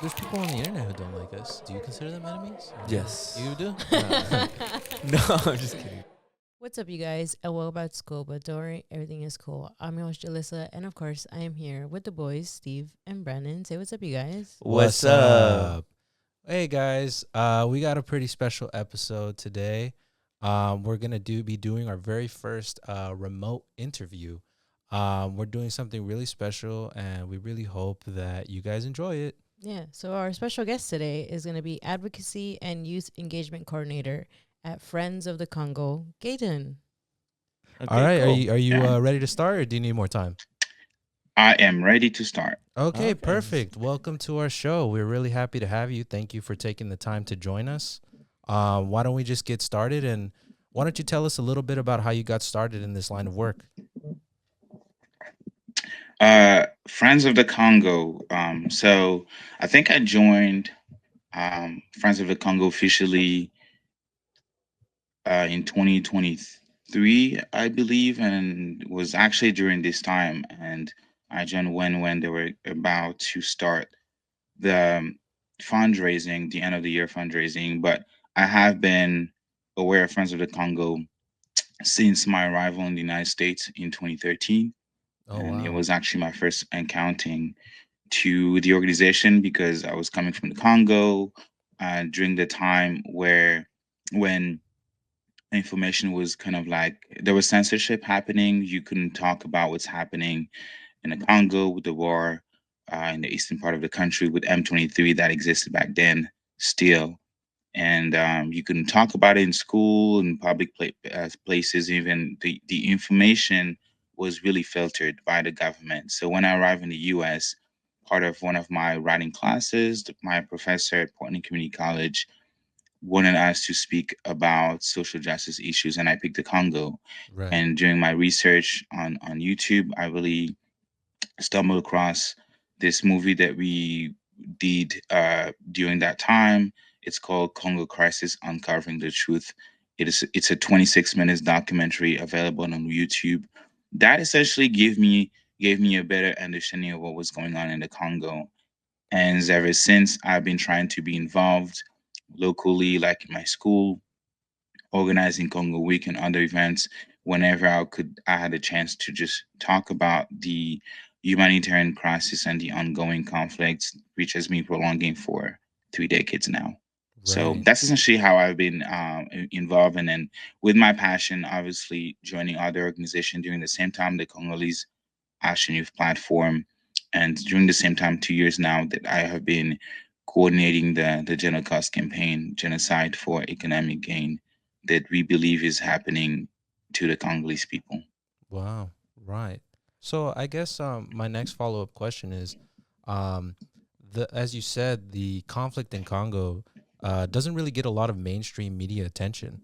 there's people on the internet who don't like us. Do you consider them enemies? Or no? Yes. You do? No, no, I'm just kidding. What's up, you guys? And welcome back to school, but don't worry, everything is cool. I'm your host, Jalissa, and of course, I am here with the boys, Steve and Brandon. Say what's up, you guys. What's up? Hey guys, we got a pretty special episode today. We're gonna be doing our very first remote interview. We're doing something really special, and we really hope that you guys enjoy it. Yeah, so our special guest today is going to be Advocacy and Youth Engagement Coordinator at Friends of the Congo, Gaëtan. All Okay, right, cool. are you Yeah. ready to start, or do you need more time? I am ready to start. Okay, Okay. perfect. Welcome to our show. We're really happy to have you. Thank you for taking the time to join us. Why don't we just get started, and why don't you tell us a little bit about how you got started in this line of work? Friends of the Congo. So I think I joined Friends of the Congo officially in 2023, I believe, and it was actually during this time. And I joined when they were about to start the fundraising, the end of the year fundraising. But I have been aware of Friends of the Congo since my arrival in the United States in 2013. Oh And it wow. was actually my first encountering to the organization because I was coming from the Congo during the time when information was kind of like there was censorship happening. You couldn't talk about what's happening in the Congo with the war in the eastern part of the country with M23 that existed back then still. And you couldn't talk about it in school and public places. Even the information was really filtered by the government. So when I arrived in the U.S., part of one of my writing classes, my professor at Portland Community College wanted us to speak about social justice issues, and I picked the Congo. Right. And during my research on YouTube, I really stumbled across this movie that we did during that time. It's called Congo Crisis: Uncovering the Truth. It's a 26 minutes documentary available on YouTube that essentially gave me a better understanding of what was going on in the Congo. And ever since, I've been trying to be involved locally, like in my school, organizing Congo Week and other events whenever I had a chance to just talk about the humanitarian crisis and the ongoing conflicts, which has been prolonging for 3 decades now. So Right. that's essentially how I've been involved in, and with my passion, obviously joining other organizations during the same time, the Congolese Action Youth Platform, and during the same time, 2 years now that I have been coordinating the General Cause campaign, Genocide for Economic Gain, that we believe is happening to the Congolese people. Wow. Right. So I guess my next follow up question is, um, the as you said, the conflict in Congo doesn't really get a lot of mainstream media attention.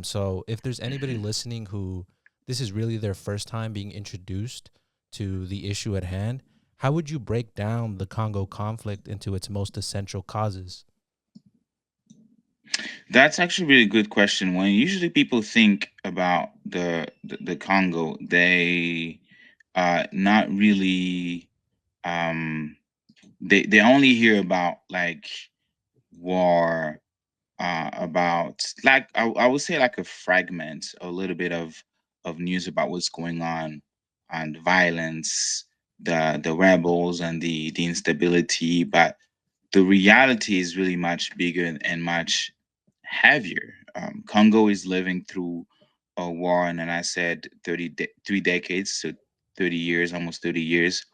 So if there's anybody Mhm. listening who this is really their first time being introduced to the issue at hand, how would you break down the Congo conflict into its most essential causes? That's actually a really good question. When usually people think about the Congo, they not really they only hear about like war, about like I would say like a fragment, a little bit of news about what's going on and violence, the rebels and the instability, but the reality is really much bigger and much heavier. Congo is living through a war, and then I said 3 decades, so 30 years, almost 30 years.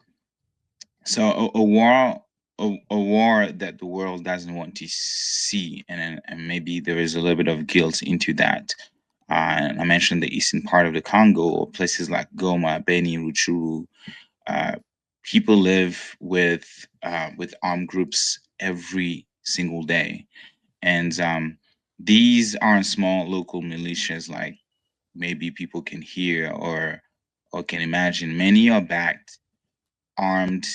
So a war that the world doesn't want to see, and maybe there is a little bit of guilt into that. And I mentioned the eastern part of the Congo, or places like Goma, Beni, Ruchuru. Uh, People live with armed groups every single day, and these aren't small local militias like maybe people can hear or can imagine. Many are backed, armed,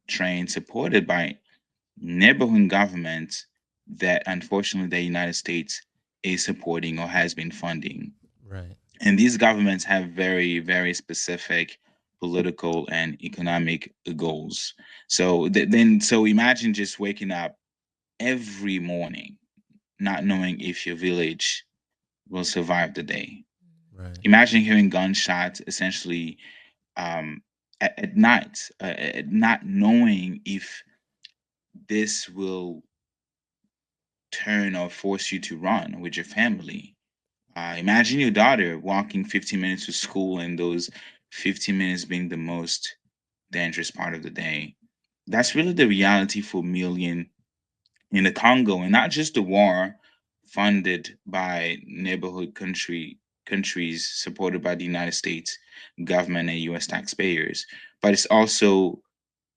trained, supported by neighborhood governments that unfortunately the United States is supporting or has been funding. Right. And these governments have very, very specific political and economic goals. So imagine just waking up every morning not knowing if your village will survive the day. Right. Imagine hearing gunshots essentially at night, not knowing if this will turn or force you to run with your family. Imagine your daughter walking 15 minutes to school and those 15 minutes being the most dangerous part of the day. That's really the reality for million in the Congo, and not just the war funded by neighborhood countries supported by the United States government and US taxpayers, but it's also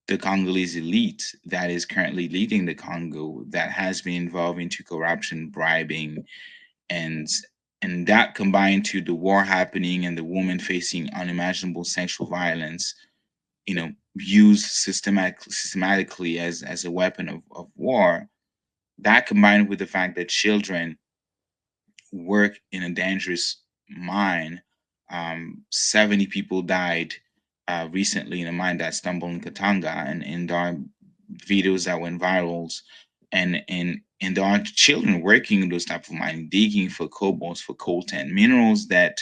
the Congolese elite that is currently leading the Congo that has been involved into corruption, bribing, and that combined to the war happening and the woman facing unimaginable sexual violence, used systematically as a weapon of war. That combined with the fact that children work in a dangerous mine. 70 people died recently in a mine that stumbled in Katanga, and there are videos that went viral, and there are children working in those type of mines, digging for cobalt, for coltan, minerals that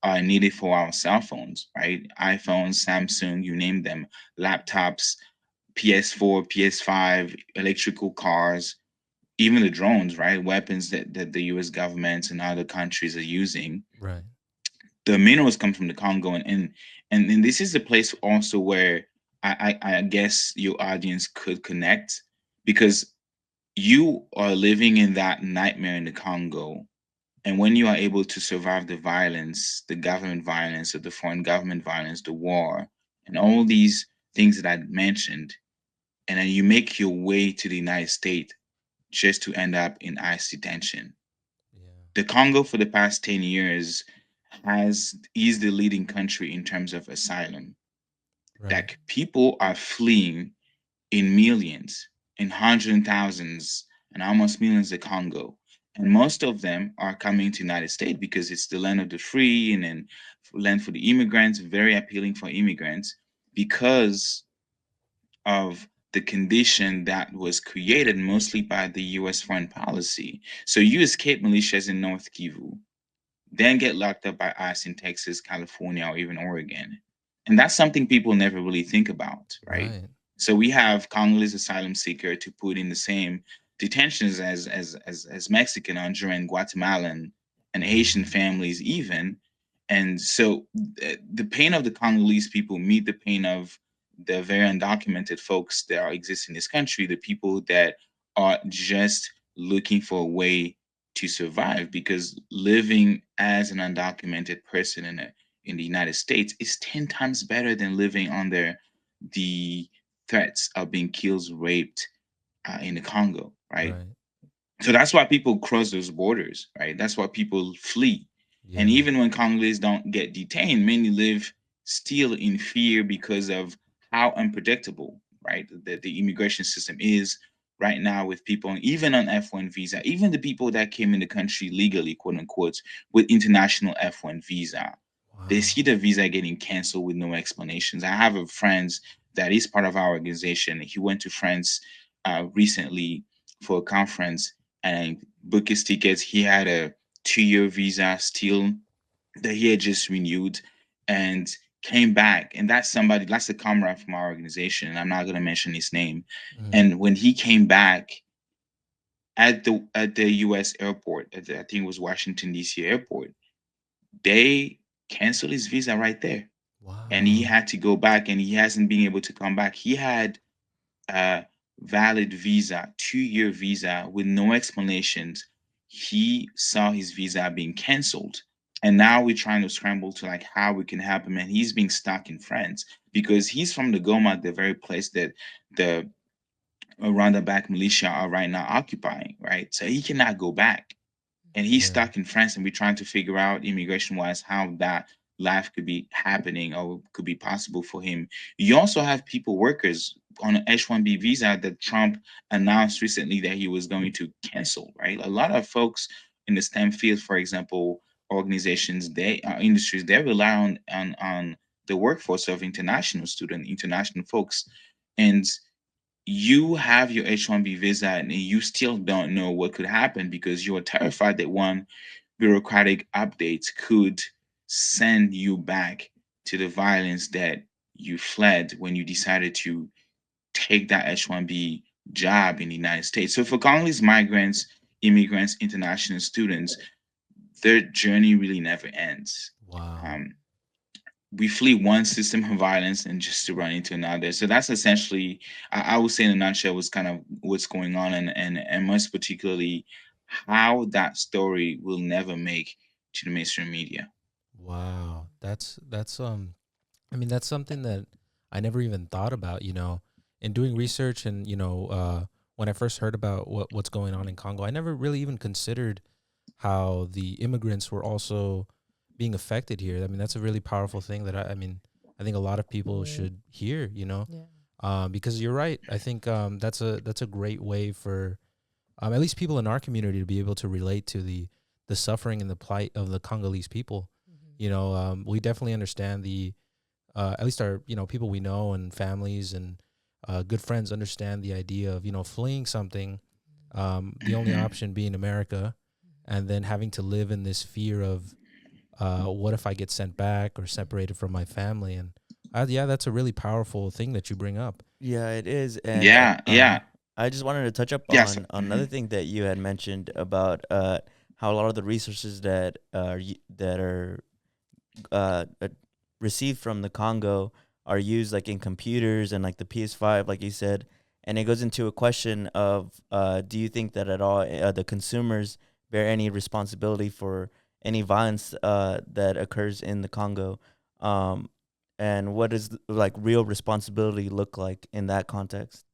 are needed for our cell phones, right? iPhones, Samsung, you name them, laptops, PS4, PS5, electrical cars, even the drones, right? Weapons that the US government and other countries are using. Right. The minerals come from the Congo, and this is a place also where I guess your audience could connect, because you are living in that nightmare in the Congo. And when you are able to survive the violence, the government violence, or the foreign government violence, the war, and all these things that I mentioned, and then you make your way to the United States just to end up in ICE detention. Yeah. The Congo for the past 10 years has is the leading country in terms of asylum. Right. That people are fleeing in millions, in hundreds of thousands, and almost millions of Congo. And most of them are coming to the United States because it's the land of the free, and then land for the immigrants, very appealing for immigrants because of the condition that was created mostly by the US foreign policy. So you escape militias in North Kivu, then get locked up by ICE in Texas, California, or even Oregon. And that's something people never really think about, right? Right. So we have Congolese asylum seeker to put in the same detentions as Mexican, Honduran, Guatemalan, and Haitian Hmm. families even. And so the pain of the Congolese people meet the pain of the very undocumented folks that are exist in this country, the people that are just looking for a way to survive, because living as an undocumented person in the United States is 10 times better than living under the threats of being killed, raped in the Congo, right? Right. So that's why people cross those borders, right? That's why people flee. And Yeah. even when Congolese don't get detained, many live still in fear because of how unpredictable, right, the immigration system is right now, with people even on F1 visa, even the people that came in the country legally, quote unquote, with international F1 visa, they Wow. see the visa getting canceled with no explanations. I have a friend that is part of our organization. He went to France recently for a conference and booked his tickets. He had a 2-year visa still that he had just renewed, and came back. And that's somebody, that's a comrade from our organization. And I'm not going to mention his name. Mm. And when he came back at the US airport, I think it was Washington, D.C. airport, they canceled his visa right there. And he Wow. had to go back, and he hasn't been able to come back. He had a valid visa, 2-year visa with no explanations. He saw his visa being canceled. And now we're trying to scramble to like how we can help him. And he's being stuck in France because he's from the Goma, the very place that the Rwanda back militia are right now occupying, right? So he cannot go back, and he's Yeah. stuck in France, and we're trying to figure out immigration wise how that life could be happening or could be possible for him. You also have people, workers on an H-1B visa that Trump announced recently that he was going to cancel, right? A lot of folks in the STEM field, for example, organizations, they industries, they rely on the workforce of international student, international folks, and you have your H-1B visa and you still don't know what could happen because you are terrified that one bureaucratic update could send you back to the violence that you fled when you decided to take that H-1B job in the United States. So for Congolese migrants, immigrants, international students, their journey really never ends. Wow. Um, we flee one system of violence and just to run into another. So that's essentially, I would say in a nutshell, was kind of what's going on, and most particularly how that story will never make to the mainstream media. Wow. That's I mean, that's something that I never even thought about, in doing research and, when I first heard about what's going on in Congo, I never really even considered how the immigrants were also being affected here. I mean, that's a really powerful thing that I mean, I think a lot of people Yeah. should hear, Yeah. because you're right. I think that's a great way for at least people in our community to be able to relate to the suffering and the plight of the Congolese people. Mhm. We definitely understand the at least our people we know and families and good friends understand the idea of fleeing something, the only Hmm. option being America, and then having to live in this fear of what if I get sent back or separated from my family. And yeah, that's a really powerful thing that you bring up. Yeah, it is, and Yeah, yeah, I just wanted to touch up yes. on another thing that you had mentioned about how a lot of the resources that that are uh, received from the Congo are used like in computers and like the PS5, like you said, and it goes into a question of do you think that at all the consumers bear any responsibility for any violence that occurs in the Congo, um, and what does like real responsibility look like in that context?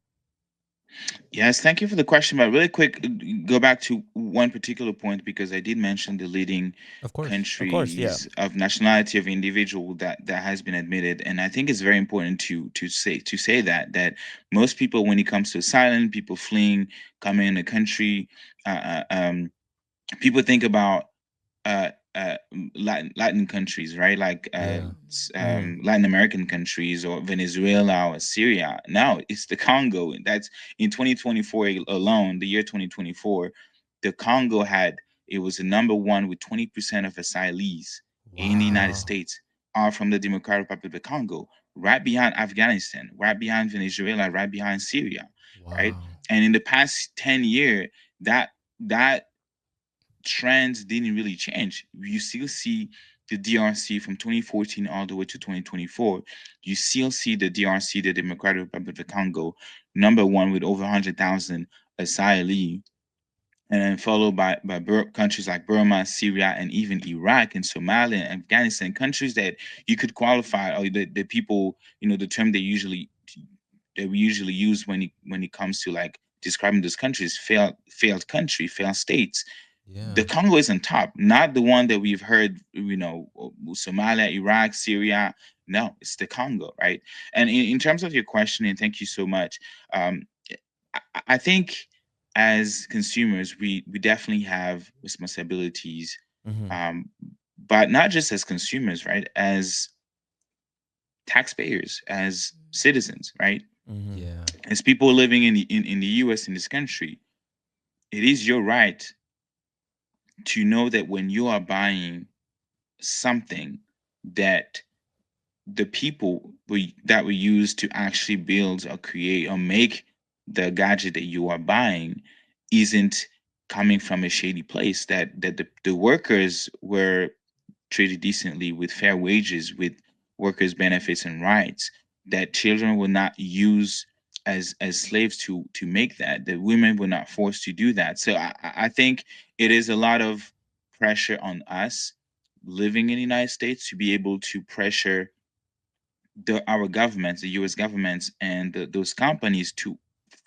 Yes, thank you for the question. But really quick, go back to one particular point because I did mention the leading Of course. Of course, yeah. countries of nationality of individual that has been admitted, and I think it's very important to say that most people, when it comes to asylum, people fleeing, coming in the country, people think about Latin countries, right? Like Yeah. Mm-hmm. Latin American countries or Venezuela or Syria. No, it's the Congo. That's in 2024 alone, the year 2024, the Congo it was the number one with 20% of asylees in the United Wow. States are from the Democratic Republic of the Congo, right behind Afghanistan, right behind Venezuela, right behind Syria, right? Wow. And in the past 10 years, that trends didn't really change. You still see the DRC from 2014 all the way to 2024. You still see the DRC, the Democratic Republic of the Congo, number one with over 100,000 asylee, and then followed by countries like Burma, Syria, and even Iraq and Somalia and Afghanistan, countries that you could qualify, or the people, the term that we usually use when it comes to like describing those countries, failed country, failed states. The Yeah. Congo is on top, not the one that we've heard, Somalia, Iraq, Syria. No, it's the Congo, right? And in terms of your question, and thank you so much. Um, I think as consumers, we definitely have responsibilities, Mm-hmm. um, but not just as consumers, right? As taxpayers, as citizens, right? Mm-hmm. Yeah. As people living in the U.S. in this country, it is your right to know that when you are buying something that the people that we use to actually build or create or make the gadget that you are buying isn't coming from a shady place, that the workers were treated decently with fair wages, with workers benefits and rights, that children were not used as slaves to make that women were not forced to do that. So I think it is a lot of pressure on us living in the United States to be able to pressure our governments, the U.S. governments, and those companies to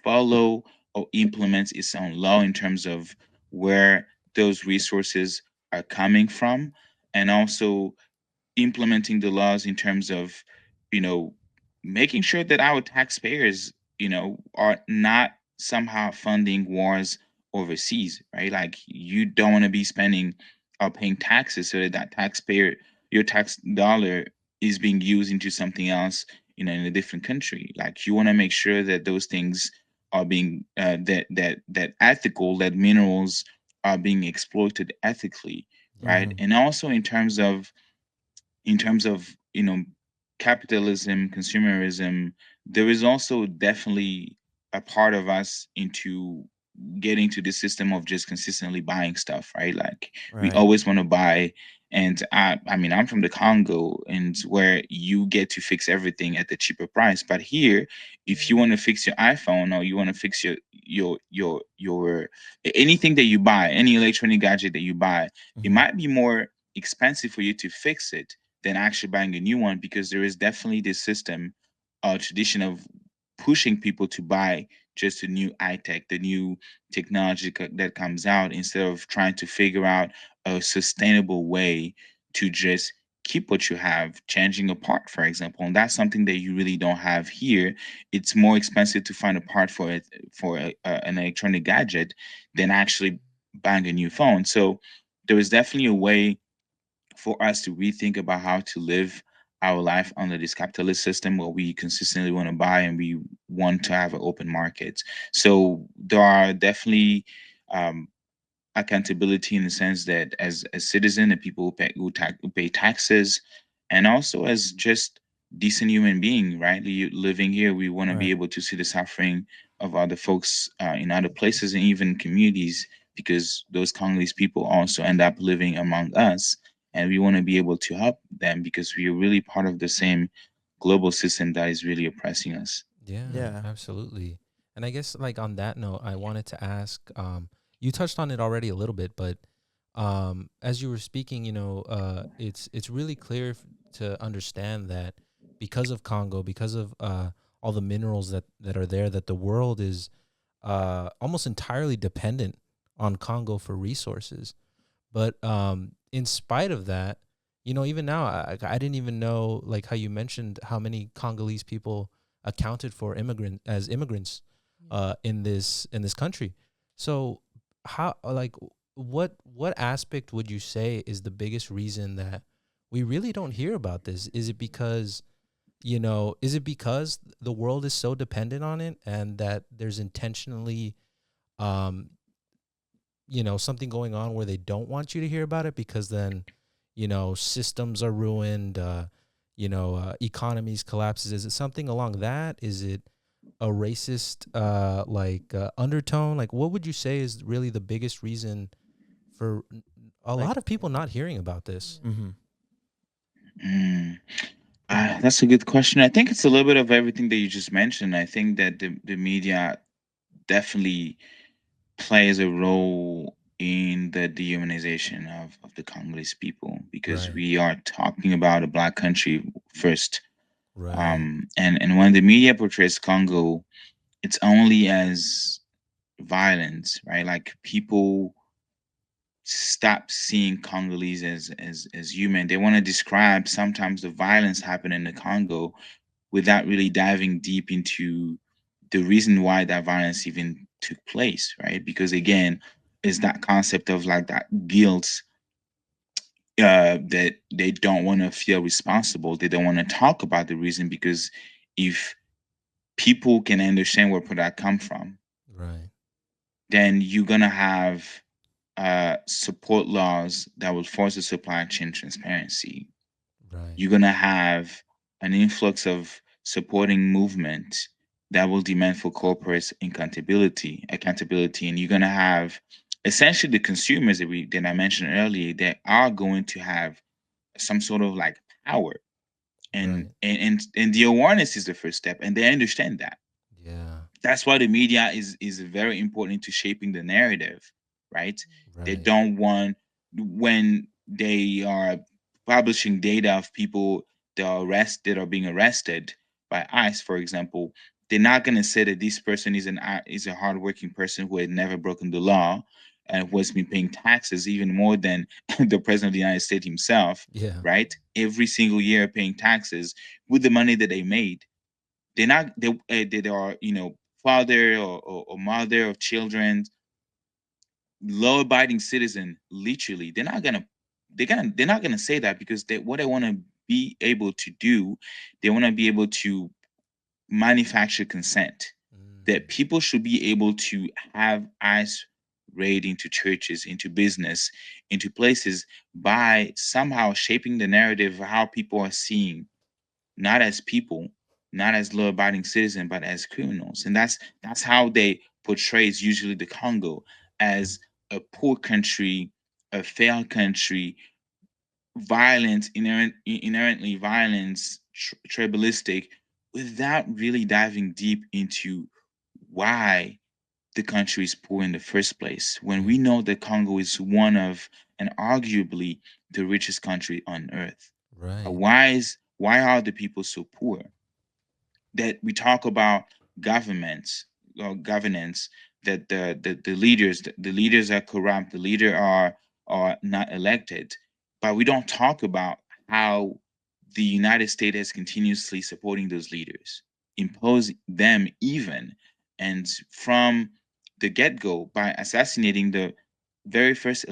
follow or implement its own law in terms of where those resources are coming from, and also implementing the laws in terms of, you know, making sure that our taxpayers, are not somehow funding wars overseas, right? Like you don't want to be spending or paying taxes so that your tax dollar is being used into something else, in a different country. Like, you want to make sure that those things are being that ethical, that minerals are being exploited ethically, Yeah. right? And also in terms of capitalism, consumerism, there is also definitely a part of us into getting to the system of just consistently buying stuff, right? Like, we Right. always want to buy. And I mean, I'm from the Congo, and where you get to fix everything at the cheaper price. But here, if you want to fix your iPhone, or you want to fix your anything that you buy, any electronic gadget that you buy, it Mm-hmm. might be more expensive for you to fix it than actually buying a new one, because there is definitely this system, tradition of pushing people to buy just the new tech, the new technology that comes out, instead of trying to figure out a sustainable way to just keep what you have, changing a part, for example. And that's something that you really don't have here. It's more expensive to find a part for it, for an electronic gadget, than actually buying a new phone. So there is definitely a way for us to rethink about how to live our life under this capitalist system, where we consistently want to buy and we want to have an open market. So there are definitely um, accountability, in the sense that as citizen and people who pay taxes, and also as just decent human being, right? Living here, we want to be Right. able to see the suffering of other folks in other places and even communities, because those Congolese people also end up living among us, and we want to be able to help them, because we are really part of the same global system that is really oppressing us. Yeah, Yeah. absolutely. And I guess like on that note, I wanted to ask, you touched on it already a little bit, but as you were speaking, it's really clear to understand that because of Congo, because of all the minerals that are there, that the world is almost entirely dependent on Congo for resources. But in spite of that, even now, I didn't even know, like how you mentioned how many Congolese people accounted for immigrants in this country. So how like what aspect would you say is the biggest reason that we really don't hear about this? Is it because the world is so dependent on it, and that there's intentionally um something going on where they don't want you to hear about it, because then systems are ruined, economies collapses? Is it something along that? Is it a racist undertone? Like, what would you say is really the biggest reason for a Like. lot of people not hearing about this? Yeah. Mm-hmm. Mm. That's a good question. I think it's a little bit of everything that you just mentioned. I think that the media definitely plays a role in the dehumanization of the Congolese people, because Right. we are talking about a black country first. Right. And when the media portrays Congo, it's only as violence, right? Like, people stop seeing Congolese as human. They want to describe sometimes the violence happening in the Congo without really diving deep into the reason why that violence even took place, right? Because again, it's that concept of like that guilt, that they don't want to feel responsible. They don't want to talk about the reason, because if people can understand where product come from, Right. then you're gonna have support laws that will force the supply chain transparency. Right. You're gonna have an influx of supporting movement that will demand for corporate accountability, and you're gonna have essentially the consumers that I mentioned earlier, that are going to have some sort of like power, and Right. and the awareness is the first step, and they understand that. Yeah. That's why the media is very important to shaping the narrative, right? They Right. don't want, when they are publishing data of people that are being arrested by ICE, for example. They're not going to say that this person is a hardworking person who had never broken the law, and who has been paying taxes even more than the president of the United States himself, Yeah. right? Every single year paying taxes with the money that they made. They are, father or mother of children, law abiding citizen. Literally, they're not gonna say that, because what they want to be able to do, they want to be able to manufacture consent, that Mm. people should be able to have eyes raid into churches, into business, into places by somehow shaping the narrative of how people are seeing, not as people, not as law-abiding citizens, but as criminals. And that's how they portrays usually the Congo as a poor country, a failed country, violent, inherently violence, tribalistic, without really diving deep into why the country is poor in the first place. When Yeah. we know that Congo is one of, and arguably, the richest country on earth. Right. Why are the people so poor? That we talk about governments or governance, that the leaders are corrupt, the leader are not elected, but we don't talk about how the United States is continuously supporting those leaders, impose them even, and from the get-go by assassinating the very first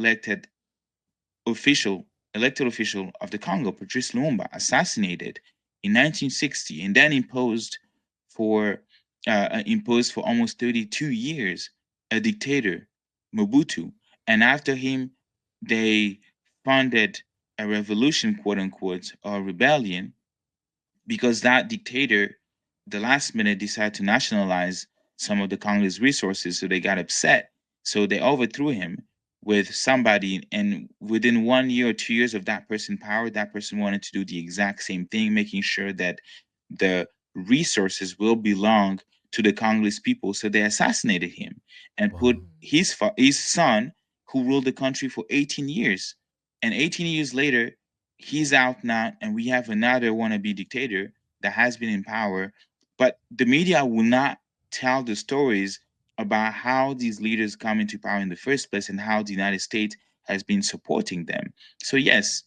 official elected official of the Congo, Patrice Lumumba, assassinated in 1960, and then for imposed for almost 32 years a dictator, Mobutu, and after him they funded a revolution, quote unquote, or rebellion, because that dictator, the last minute, decided to nationalize some of the Congolese resources. So they got upset. So they overthrew him with somebody. And within 1 year or 2 years of that person power, that person wanted to do the exact same thing, making sure that the resources will belong to the Congolese people. So they assassinated him and put Wow. his son, who ruled the country for 18 years. And 18 years later, he's out now, and we have another wannabe dictator that has been in power. But the media will not tell the stories about how these leaders come into power in the first place and how the United States has been supporting them. So yes,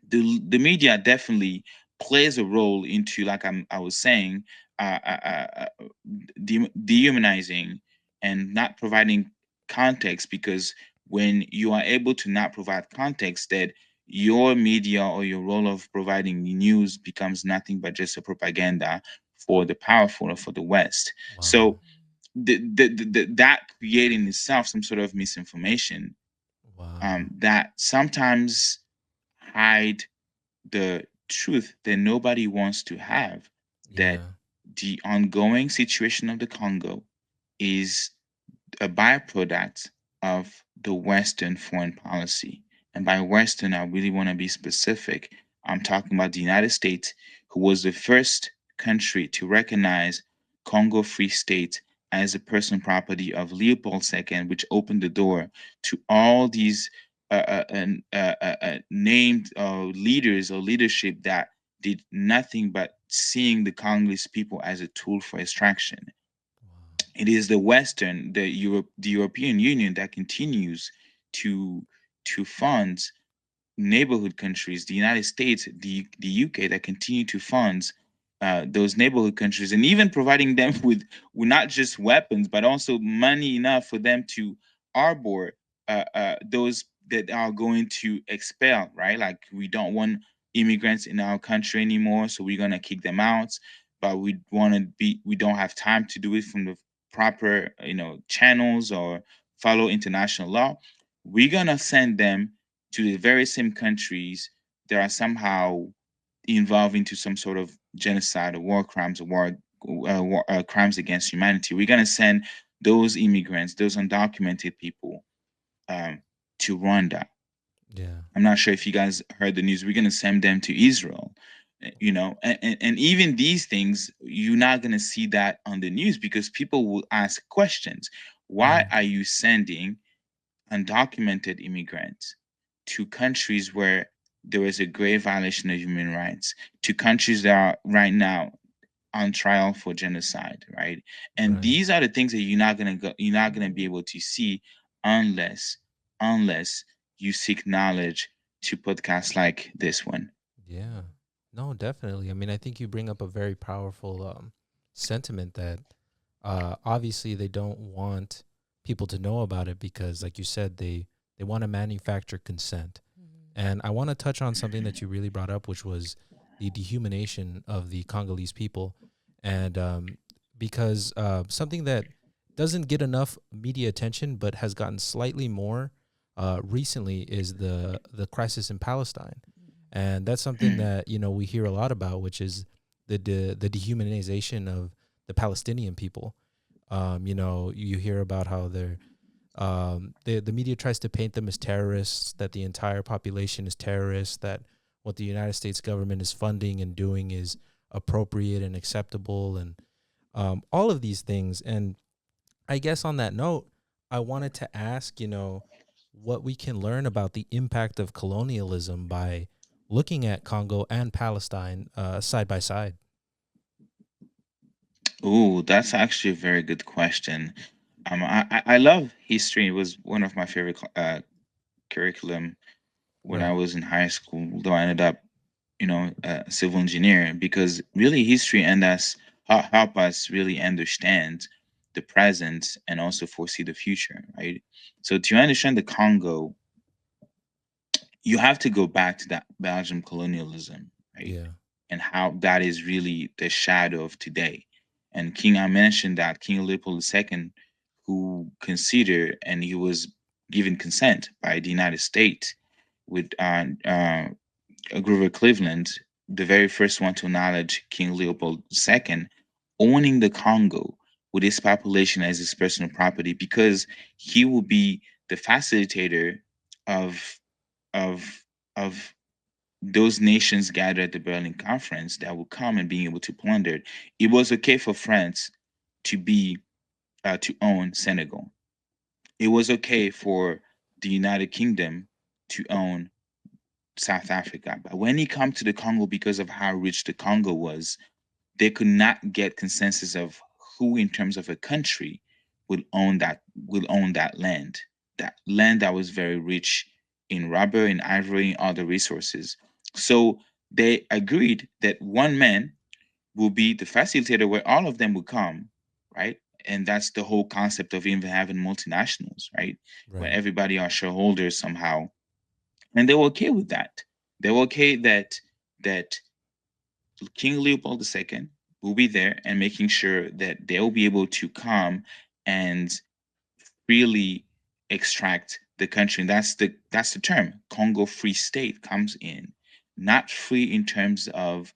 the media definitely plays a role into, like I was saying, dehumanizing and not providing context, because when you are able to not provide context, that your media or your role of providing news becomes nothing but just a propaganda for the powerful or for the West. Wow. So that create in itself some sort of misinformation Wow. that sometimes hide the truth that nobody wants to have, that Yeah. the ongoing situation of the Congo is a byproduct of the Western foreign policy. And by Western, I really want to be specific. I'm talking about the United States, who was the first country to recognize Congo Free State as a personal property of Leopold II, which opened the door to all these named leaders or leadership that did nothing but seeing the Congolese people as a tool for extraction. Wow. It is the Western, the European Union that continues to fund neighborhood countries, the United States, the UK, that continue to fund those neighborhood countries, and even providing them with not just weapons but also money enough for them to arbor those that are going to expel. Right, like we don't want immigrants in our country anymore, so we're gonna kick them out. But we don't have time to do it from the proper channels or follow international law. We're gonna send them to the very same countries that are somehow involved into some sort of genocide or war crimes or crimes against humanity. We're gonna send those immigrants, those undocumented people, um, to Rwanda. Yeah. I'm not sure if you guys heard the news. We're gonna send them to Israel. And even these things, you're not gonna see that on the news because people will ask questions. Why Mm. are you sending undocumented immigrants to countries where there is a grave violation of human rights, to countries that are right now on trial for genocide, right? And Right. these are the things that you're not gonna be able to see unless unless you seek knowledge to podcasts like this one. Yeah. No, definitely. I mean, I think you bring up a very powerful sentiment that obviously they don't want people to know about it because, like you said, they want to manufacture consent. Mhm. And I want to touch on something that you really brought up, which was the dehumanization of the Congolese people, and because something that doesn't get enough media attention but has gotten slightly more recently is the crisis in Palestine, and that's something Hmm. that we hear a lot about, which is the dehumanization of the Palestinian people. You hear about how the media tries to paint them as terrorists, that the entire population is terrorists, that what the United States government is funding and doing is appropriate and acceptable, and all of these things. And I guess on that note, I wanted to ask, what we can learn about the impact of colonialism by looking at Congo and Palestine side by side. Oh, that's actually a very good question. I love history. It was one of my favorite curriculum when I Right. was in high school, though I ended up, a civil engineer, because really history and us help us really understand the present and also foresee the future, right? So to understand the Congo, you have to go back to that Belgium colonialism, right? Yeah. And how that is really the shadow of today. And I mentioned that King Leopold II, who considered and he was given consent by the United States with Grover Cleveland, the very first one to acknowledge King Leopold II owning the Congo with its population as his personal property, because he will be the facilitator of of of those nations gathered at the Berlin Conference that would come and being able to plunder it. It was okay for France to be to own Senegal. It was okay for the United Kingdom to own South Africa. But when it comes to the Congo, because of how rich the Congo was, they could not get consensus of who, in terms of a country, would own that land. That land that was very rich in rubber, in ivory, and other resources. So they agreed that one man will be the facilitator where all of them will come, right? And that's the whole concept of even having multinationals, right? Where Right. everybody are shareholders somehow. And they were okay with that. They were okay that King Leopold II will be there and making sure that they'll be able to come and really extract the country. And that's the term. Congo Free State comes in. Not free in terms of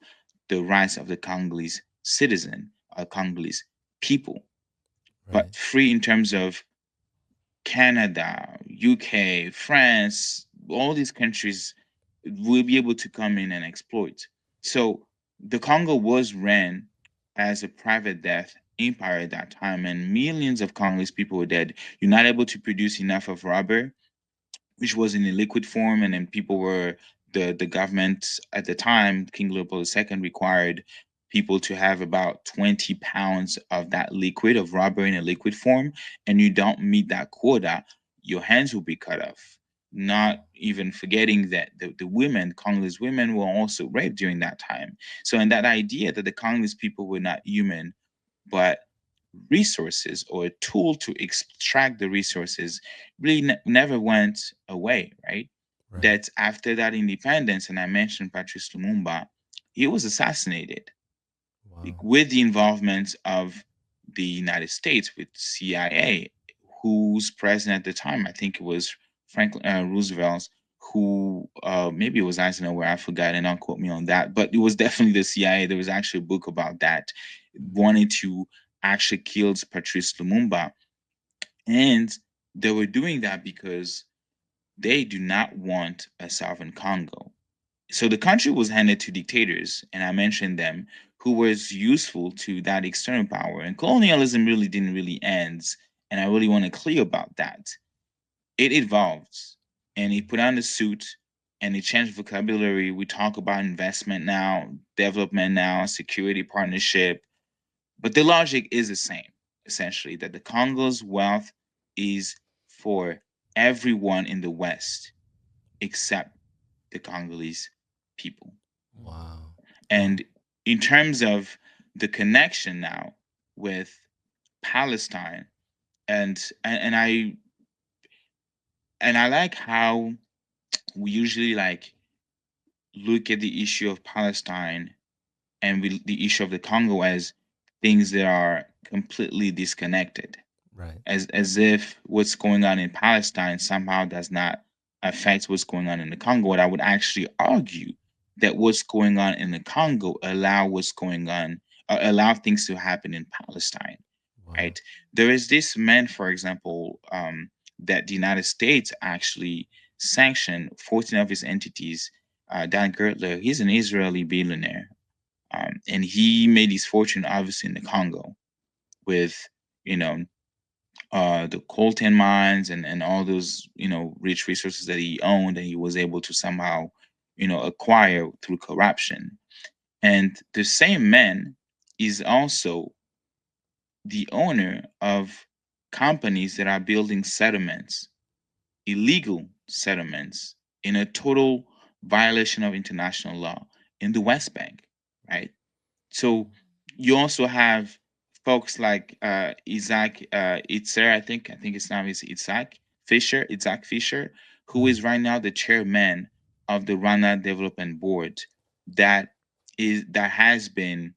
the rights of the Congolese citizen or Congolese people, Right. but free in terms of Canada, UK, France, all these countries will be able to come in and exploit. So the Congo was ran as a private death empire at that time, and millions of Congolese people were dead. You're not able to produce enough of rubber, which was in a liquid form, and then people were the government at the time, King Leopold II required people to have about 20 pounds of that liquid of rubber in a liquid form, and you don't meet that quota, your hands will be cut off. Not even forgetting that the women, Congolese women, were also raped during that time. So, in that idea that the Congolese people were not human, but resources or a tool to extract the resources really never went away, right? Right. That after that independence, and I mentioned Patrice Lumumba, he was assassinated Wow. with the involvement of the United States with CIA, whose president at the time, I think it was Franklin Roosevelt, who maybe it was Eisenhower, I forgot, and don't quote me on that, but it was definitely the CIA. There was actually a book about that, wanting to actually kill Patrice Lumumba. And they were doing that because they do not want a sovereign Congo. So the country was handed to dictators, and I mentioned them, who was useful to that external power. And colonialism really didn't really end, and I really want to clear about that. It evolved, and it put on the suit, and it changed vocabulary. We talk about investment now, development now, security partnership, but the logic is the same, essentially, that the Congo's wealth is for everyone in the West except the Congolese people. Wow. Wow. And in terms of the connection now with Palestine, and I like how we usually like look at the issue of Palestine and the issue of the Congo as things that are completely disconnected, Right. as if what's going on in Palestine somehow does not affect what's going on in the Congo. And I would actually argue that what's going on in the Congo allow things to happen in Palestine. Wow. Right? There is this man, for example, that the United States actually sanctioned 14 of his entities. Dan Gertler, he's an Israeli billionaire, and he made his fortune obviously in the Congo with, you know, the coltan mines and all those, rich resources that he owned and he was able to somehow, acquire through corruption. And the same man is also the owner of companies that are building settlements, illegal settlements, in a total violation of international law in the West Bank, right? So you also have folks like Isaac Itzer, I think his name is Isaac Fisher, who Mm. is right now the chairman of the Rwanda Development Board that has been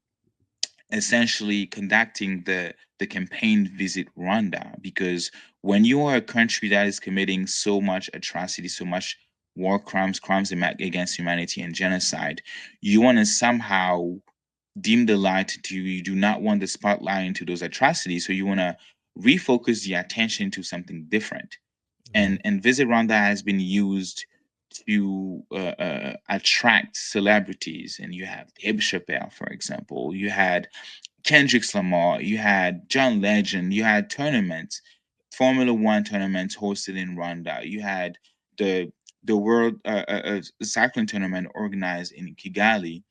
essentially conducting the campaign Visit Rwanda, because when you are a country that is committing so much atrocity, so much war crimes, against humanity and genocide, you want to somehow dim the light to, you do not want the spotlight into those atrocities, so you want to refocus the attention to something different. Right. And Visit Rwanda has been used to attract celebrities, and you have Dave Chappelle, for example. You had Kendrick Lamar, you had John Legend, you had tournaments, Formula One tournaments hosted in Rwanda. You had the World Cycling Tournament organized in Kigali.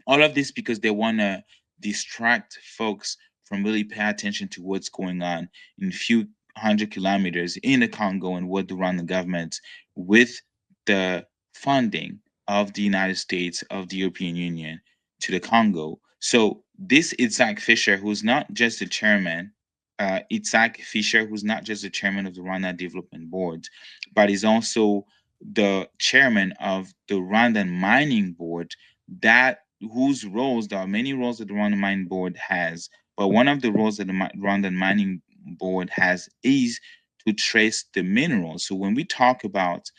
All of this because they want to distract folks from really paying attention to what's going on in a few hundred kilometers in the Congo and what the Rwandan government, with the funding of the United States, of the European Union, to the Congo. So this Isaac Fisher, who's not just the chairman, Isaac Fisher, who's not just the chairman of the Rwanda Development Board, but is also the chairman of the Rwandan Mining Board, that whose roles, there are many roles that the Rwandan Mining Board has, but one of the roles that the Rwandan Mining Board has is to trace the minerals. So when we talk about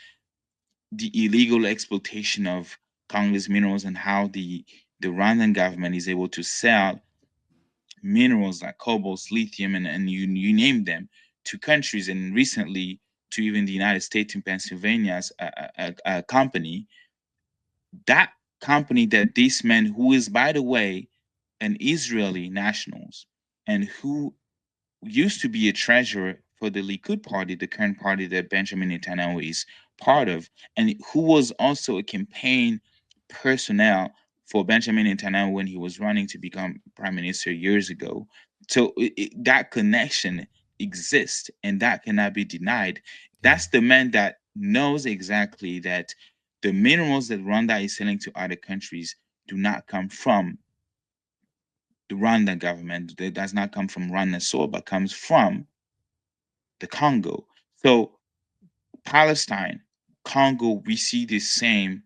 the illegal exploitation of Congolese minerals and how the Rwandan government is able to sell minerals like cobalt, lithium, and you name them, to countries, and recently to even the United States, in Pennsylvania's a company, that company, that this man, who is, by the way, an Israeli nationals, and who used to be a treasurer for the Likud party, the current party that Benjamin Netanyahu is part of, and who was also a campaign personnel for Benjamin Netanyahu when he was running to become prime minister years ago. So that connection exists, and that cannot be denied. Yeah. That's the man that knows exactly that the minerals that Rwanda is selling to other countries do not come from the Rwandan government. It does not come from Rwanda soil, but comes from the Congo. So Palestine, Congo, we see the same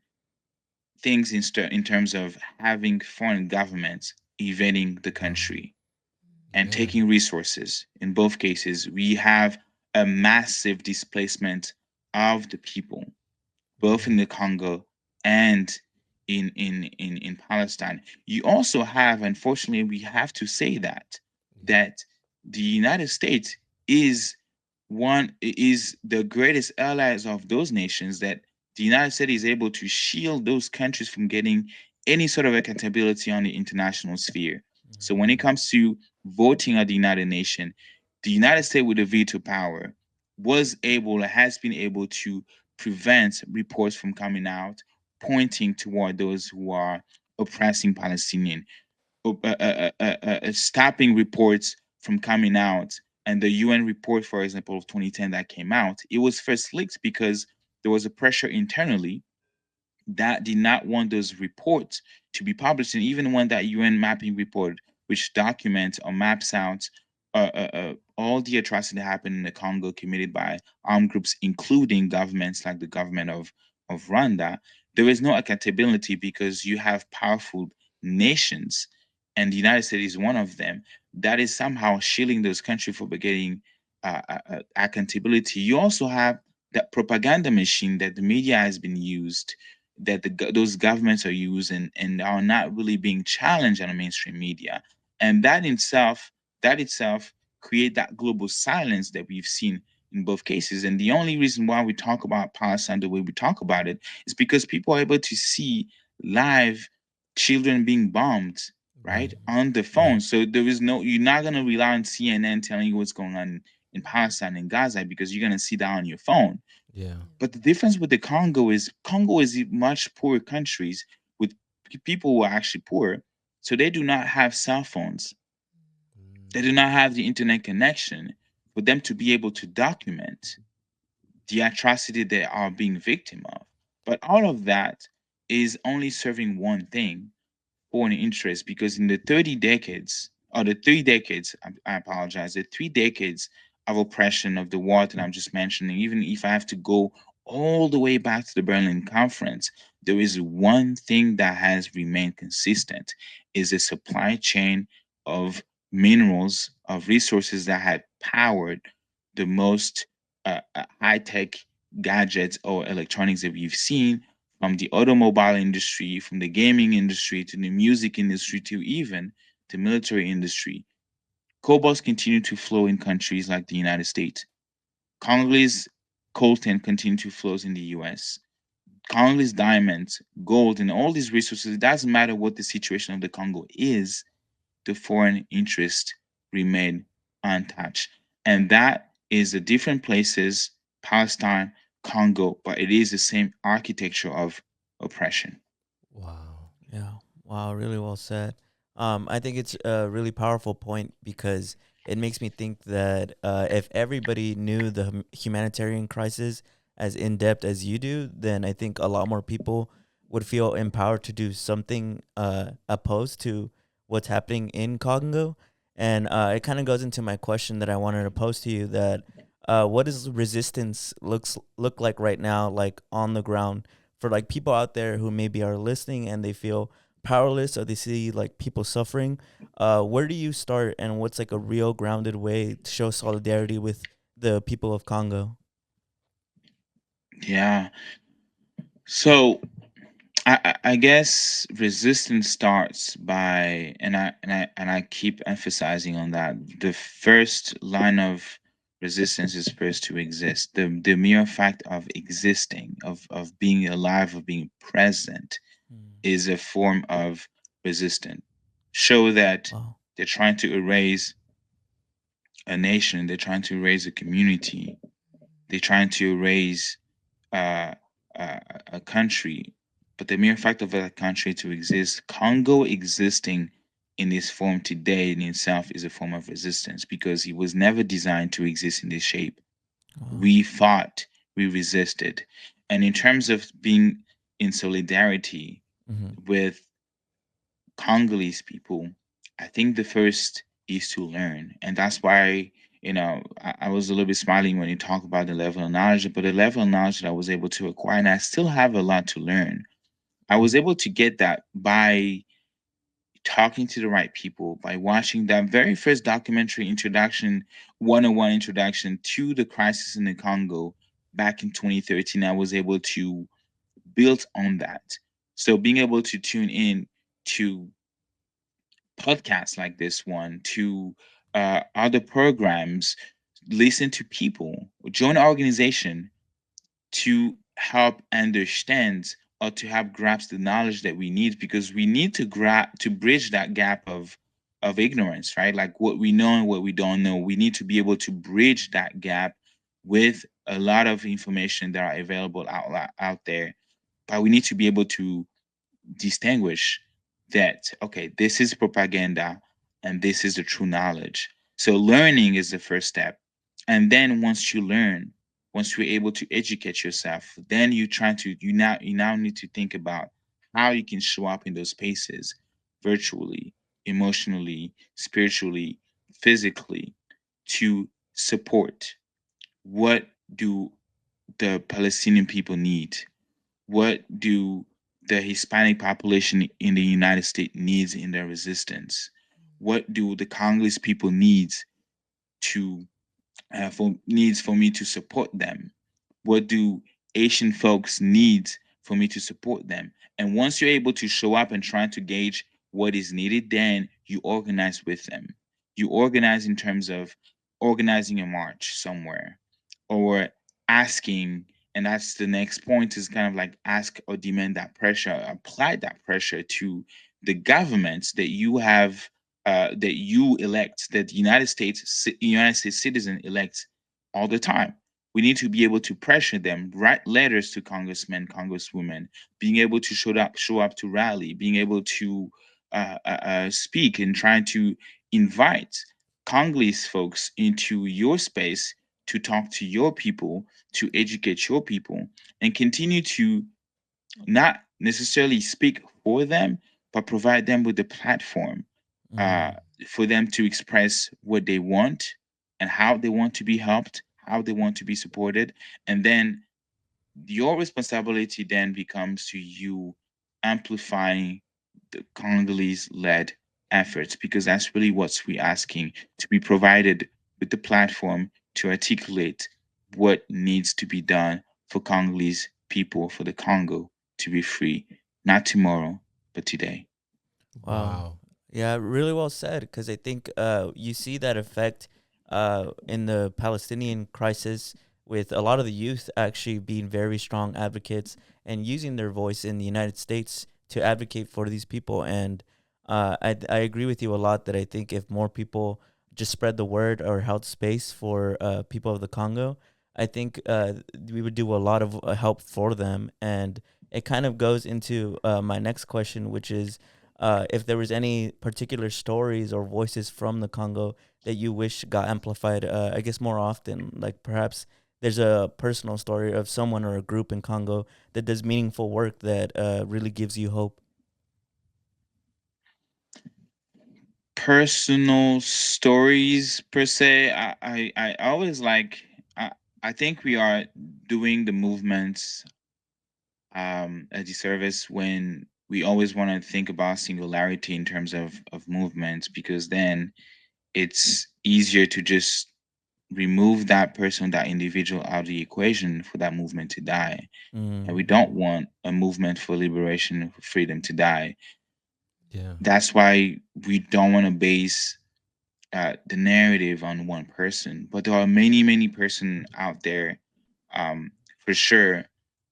things in terms of having foreign governments invading the Wow. country and Yeah. taking resources. In both cases, we have a massive displacement of the people, both in Yeah. the Congo and in Palestine. You also have, unfortunately, we have to say Yeah. that the United States is the greatest allies of those nations, that the United States is able to shield those countries from getting any sort of accountability on the international sphere. So when it Mhm. comes to voting at the United Nations, the United States with the veto power has been able to prevent reports from coming out pointing toward those who are oppressing Palestinian, stopping reports from coming out. And the UN report, for example, of 2010 that came out, it was first leaked because there was a pressure internally that did not want those reports to be published. And even when that UN mapping report, which documents or maps out all the atrocity that happened in the Congo committed by armed groups, including governments like the government of of Rwanda, there is no accountability because you have powerful nations, and the United States is one of them, that is somehow shielding those countries from getting accountability. You also have that propaganda machine that the media has been used, that those governments are using and are not really being challenged on the mainstream media, and that itself create that global silence that we've seen in both cases. And the only reason why we talk about Palestine the way we talk about it is because people are able to see live children being bombed, right, Right. on the Right. phone. So there is no, you're not gonna rely on CNN telling you what's going on in Palestine and Gaza because you're gonna see that on your phone. Yeah. But the difference with the Congo is a much poorer countries with people who are actually poor, so they do not have cell phones. They do Mm. not have the internet connection for them to be able to document the atrocity they are being victim of. But all of that is only serving one thing, foreign interest, because in the 30 decades, or the 3 decades, I apologize, the 3 decades of oppression of the war that I'm just mentioning, even if I have to go all the way back to the Berlin Conference, there is one thing that has remained consistent is the supply chain of minerals, of resources that had powered the most high-tech gadgets or electronics that we've seen, from the automobile industry, from the gaming industry to the music industry to even the military industry. Cobalt continue to flow in countries like the United States. Congolese coltan continue to flow in the US. Congolese diamonds, gold, and all these resources, it doesn't matter what the situation of the Congo is, the foreign interest remain untouched. And that is the different places, Palestine, Congo, but it is the same architecture of oppression. Wow. Yeah. Wow. Really well said. I think it's a really powerful point because it makes me think that if everybody knew the humanitarian crisis as in depth as you do, then I think a lot more people would feel empowered to do something opposed to what's happening in Congo. And it kind of goes into my question that I wanted to pose to you: that what does resistance look like right now, like on the ground? For like people out there who maybe are listening and they feel powerless or they see like people suffering, where do you start and what's like a real grounded way to show solidarity with the people of Congo? Yeah. So I guess resistance starts by, and I keep emphasizing on that. The first line of resistance is first to exist. The mere fact of existing, of being alive, of being present, Mm. is a form of resistance. Show that Wow. they're trying to erase a nation, they're trying to erase a community, they're trying to erase uh, uh, a country, but the mere fact of a country to exist, Congo existing in this form today in itself is a form of resistance because it was never designed to exist in this shape. Wow. We fought, we resisted. And in terms of being in solidarity Mm-hmm. with Congolese people, I think the first is to learn. And that's why, I was a little bit smiling when you talk about the level of knowledge, but the level of knowledge that I was able to acquire, and I still have a lot to learn. I was able to get that by talking to the right people, by watching that very first documentary introduction, 101 introduction to the crisis in the Congo back in 2013. I was able to build on that. So being able to tune in to podcasts like this one, to other programs, listen to people, join an organization to help understand or to help grasp the knowledge that we need, because we need to to bridge that gap of ignorance, right? Like what we know and what we don't know. We need to be able to bridge that gap with a lot of information that are available out there. But we need to be able to distinguish that, okay, this is propaganda and this is the true knowledge. So learning is the first step. And then once you learn, once you're able to educate yourself, then you now need to think about how you can show up in those spaces virtually, emotionally, spiritually, physically, to support. What do the Palestinian people need? What do the Hispanic population in the United States needs in their resistance? What do the Congolese people to needs for me to support them? What do Asian folks need for me to support them? And once you're able to show up and try to gauge what is needed, then you organize with them. You organize in terms of organizing a march somewhere or asking, and that's the next point, is kind of like ask or demand that pressure, apply that pressure to the governments that you have, that you elect, that the United States citizen elects all the time. We need to be able to pressure them, write letters to congressmen, congresswomen, being able to show up to rally, being able to speak and trying to invite Congolese folks into your space to talk to your people, to educate your people, and continue to not necessarily speak for them, but provide them with the platform uh, Mm. for them to express what they want and how they want to be helped, how they want to be supported. And then your responsibility then becomes to you amplifying the Congolese led efforts, because that's really what we're asking, to be provided with the platform to articulate what needs to be done for Congolese people, for the Congo to be free, not tomorrow, but today. Wow. Wow. Yeah, really well said. Because I think you see that effect in the Palestinian crisis with a lot of the youth actually being very strong advocates and using their voice in the United States to advocate for these people. And I agree with you a lot that I think if more people just spread the word or held space for people of the Congo, I think we would do a lot of help for them. And it kind of goes into my next question, which is if there was any particular stories or voices from the Congo that you wish got amplified, I guess more often, like perhaps there's a personal story of someone or a group in Congo that does meaningful work that really gives you hope. Personal stories per se, I always like, I, I think we are doing the movements a disservice when we always want to think about singularity in terms of movements, because then it's easier to just remove that person, that individual out of the equation for that movement to die. And we Mm, don't want a movement for liberation, for freedom to die. Yeah. That's why we don't want to base the narrative on one person. But there are many, many person out there, um, for sure,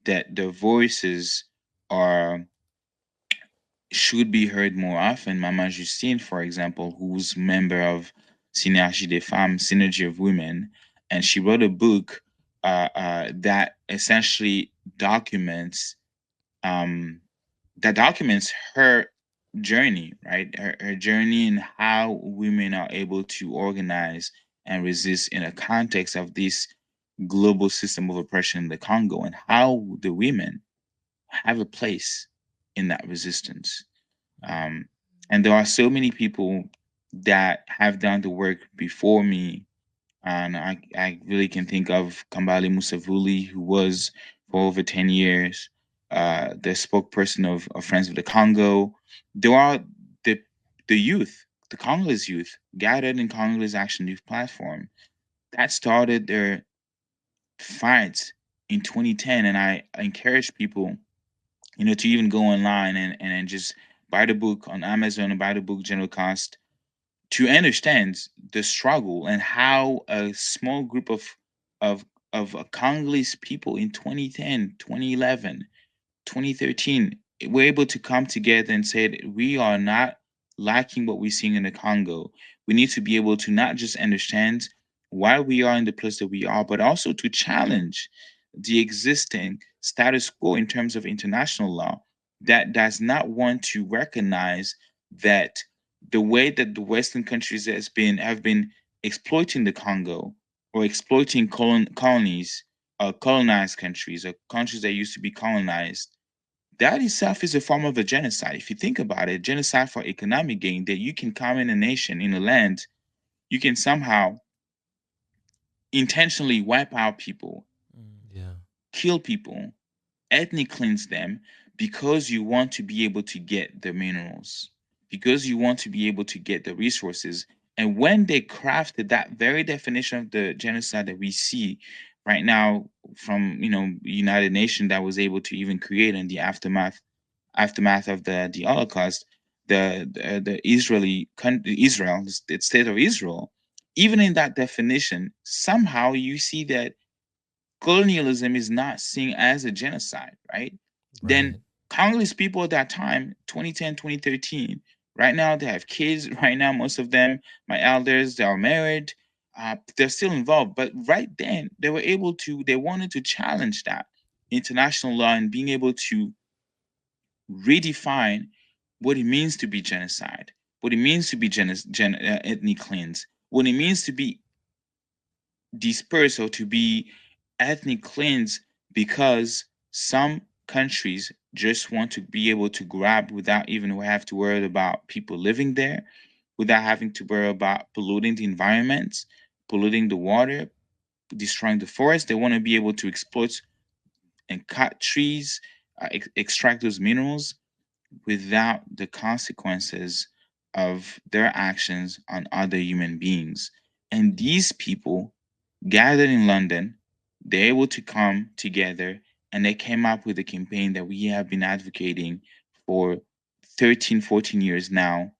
that the voices are should be heard more often. Mama Justine, for example, who's member of Synergie des Femmes, Synergy of Women, and she wrote a book that essentially documents um, her journey, right? Her journey and how women are able to organize and resist in a context of this global system of oppression in the Congo, and how the women have a place in that resistance. Um, and there are so many people that have done the work before me. And I really can think of Kambale Musavuli, who was for over 10 years the spokesperson of Friends of the Congo. There are the, the youth, the Congolese youth, gathered in Congolese Action Youth Platform that started their fights in 2010. And I encourage people, to even go online and just buy the book on Amazon and buy the book General Cost, to understand the struggle and how a small group of Congolese people in 2010, 2011, 2013 were able to come together and say that we are not lacking what we're seeing in the Congo. We need to be able to not just understand why we are in the place that we are, but also to challenge the existing status quo in terms of international law that does not want to recognize that the way that the Western countries have been exploiting the Congo, or exploiting colonies, colonized countries, or countries that used to be colonized, that itself is a form of a genocide. If you think about it, genocide for economic gain, that you can come in a nation, in a land, you can somehow intentionally wipe out people, mm, Yeah. kill people, ethnic cleanse them because you want to be able to get the minerals, because you want to be able to get the resources. And when they crafted that very definition of the genocide that we see right now from United Nations that was able to even create in the aftermath of the Holocaust, the Israel, the state of Israel, even in that definition, somehow you see that colonialism is not seen as a genocide, right? Then Right. Congolese people at that time, 2010, 2013, right now they have kids. Right now, most of them, my elders, they are married. They're still involved. But right then, they wanted to challenge that international law and being able to redefine what it means to be genocide, what it means to be ethnic cleanse, what it means to be dispersed or to be ethnic cleansed because some countries just want to be able to grab without even have to worry about people living there, without having to worry about polluting the environment, polluting the water, destroying the forest. They want to be able to exploit and cut trees, extract those minerals without the consequences of their actions on other human beings. And these people gathered in London, they're able to come together and they came up with a campaign that we have been advocating for 13, 14 years now: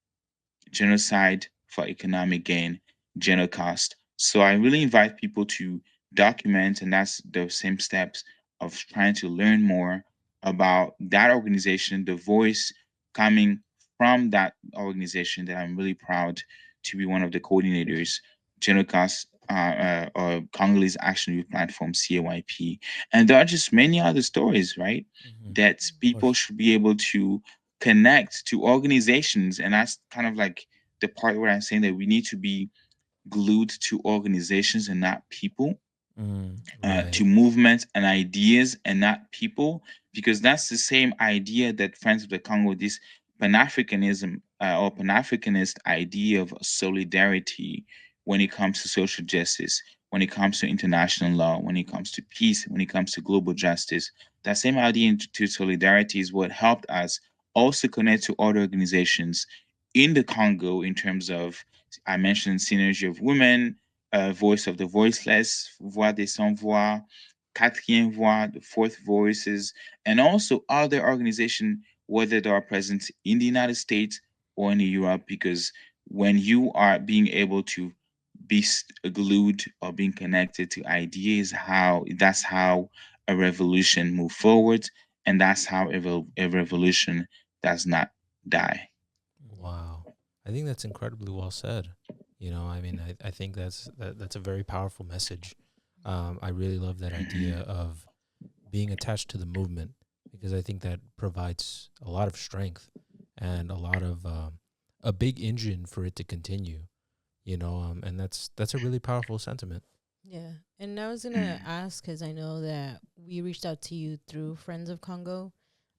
genocide for economic gain, Genocost. So I really invite people to document, and that's the same steps of trying to learn more about that organization, the voice coming from that organization that I'm really proud to be one of the coordinators, Genocost, or Congolese Action Youth Platform, CAYP. And there are just many other stories, right? Mm-hmm. That Of people course. should be able to connect to organizations. And that's kind of like the part where I'm saying that we need to be glued to organizations and not people, Mm, right. to movements and ideas and not people, because that's the same idea that Friends of the Congo, this Pan-Africanism, or Pan-Africanist idea of solidarity when it comes to social justice, when it comes to international law, when it comes to peace, when it comes to global justice. That same idea to solidarity is what helped us also connect to other organizations in the Congo in terms of, I mentioned, Synergy of Women, Voice of the Voiceless, Voix des Sans Voix, Quatrième Voix, the Fourth Voices, and also other organizations, whether they are present in the United States or in Europe, because when you are being able to be glued or being connected to ideas, that's how a revolution move forward, and that's how a revolution does not die. Wow. I think that's incredibly well said. I mean, I think that's a very powerful message. I really love that idea of being attached to the movement because I think that provides a lot of strength and a lot of a big engine for it to continue. And that's a really powerful sentiment. Yeah. And I was going to Mm. ask because I know that we reached out to you through Friends of Congo.